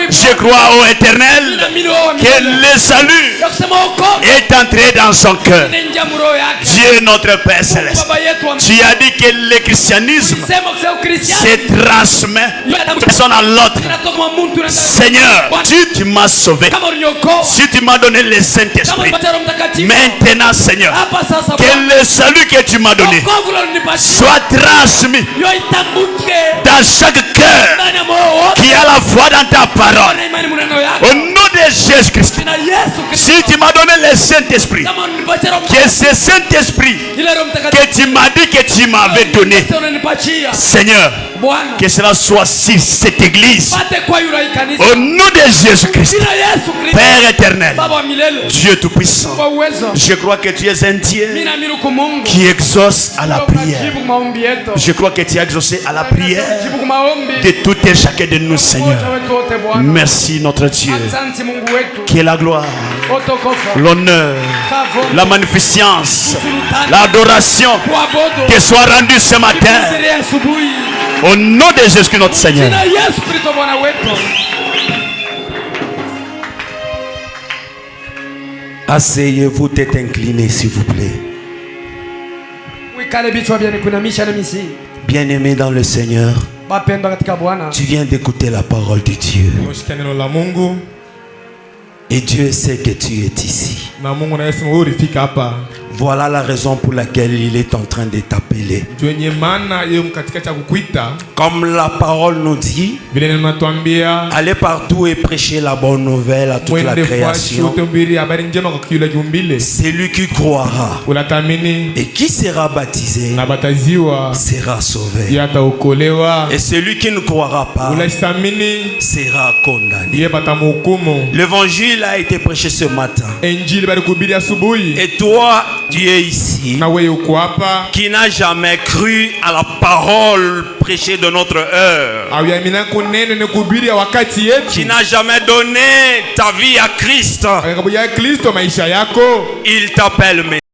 Speaker 1: je crois au éternel que le salut est entré dans son cœur. Dieu notre Père céleste, tu as dit que le christianisme se transmet d'une personne à l'autre. Seigneur, tu m'as sauvé, si tu m'as donné le Saint-Esprit, maintenant, Seigneur, que le salut que tu m'as donné soit transmis dans chaque cœur qui a la foi dans ta parole. Au nom de Jésus-Christ, si tu m'as donné le Saint-Esprit, que ce Saint-Esprit que tu m'as dit que tu m'avais donné, Seigneur, que cela soit sur cette église. Au nom de Jésus-Christ, Père éternel, Dieu tout-puissant, je crois que tu es un Dieu qui exauce à la prière. Je crois que tu as exaucé à la prière de tout et chacun de nous, Seigneur. Merci notre Dieu. Qui est la gloire, l'honneur, la magnificence, l'adoration te soit rendue ce matin. Au nom de Jésus notre Seigneur. Asseyez-vous, tête inclinée, s'il vous plaît. Bien-aimé dans le Seigneur, tu viens d'écouter la parole de Dieu. Et Dieu sait que tu es ici. Voilà la raison pour laquelle il est en train de t'appeler. Comme la parole nous dit, allez partout et prêchez la bonne nouvelle à toute la création. Celui qui croira et qui sera baptisé sera sauvé. Et celui qui ne croira pas sera condamné. L'évangile a été prêché ce matin. Et toi, tu es ici, qui n'a jamais cru à la parole prêchée de notre heure, qui n'a jamais donné ta vie à Christ. Il t'appelle maintenant.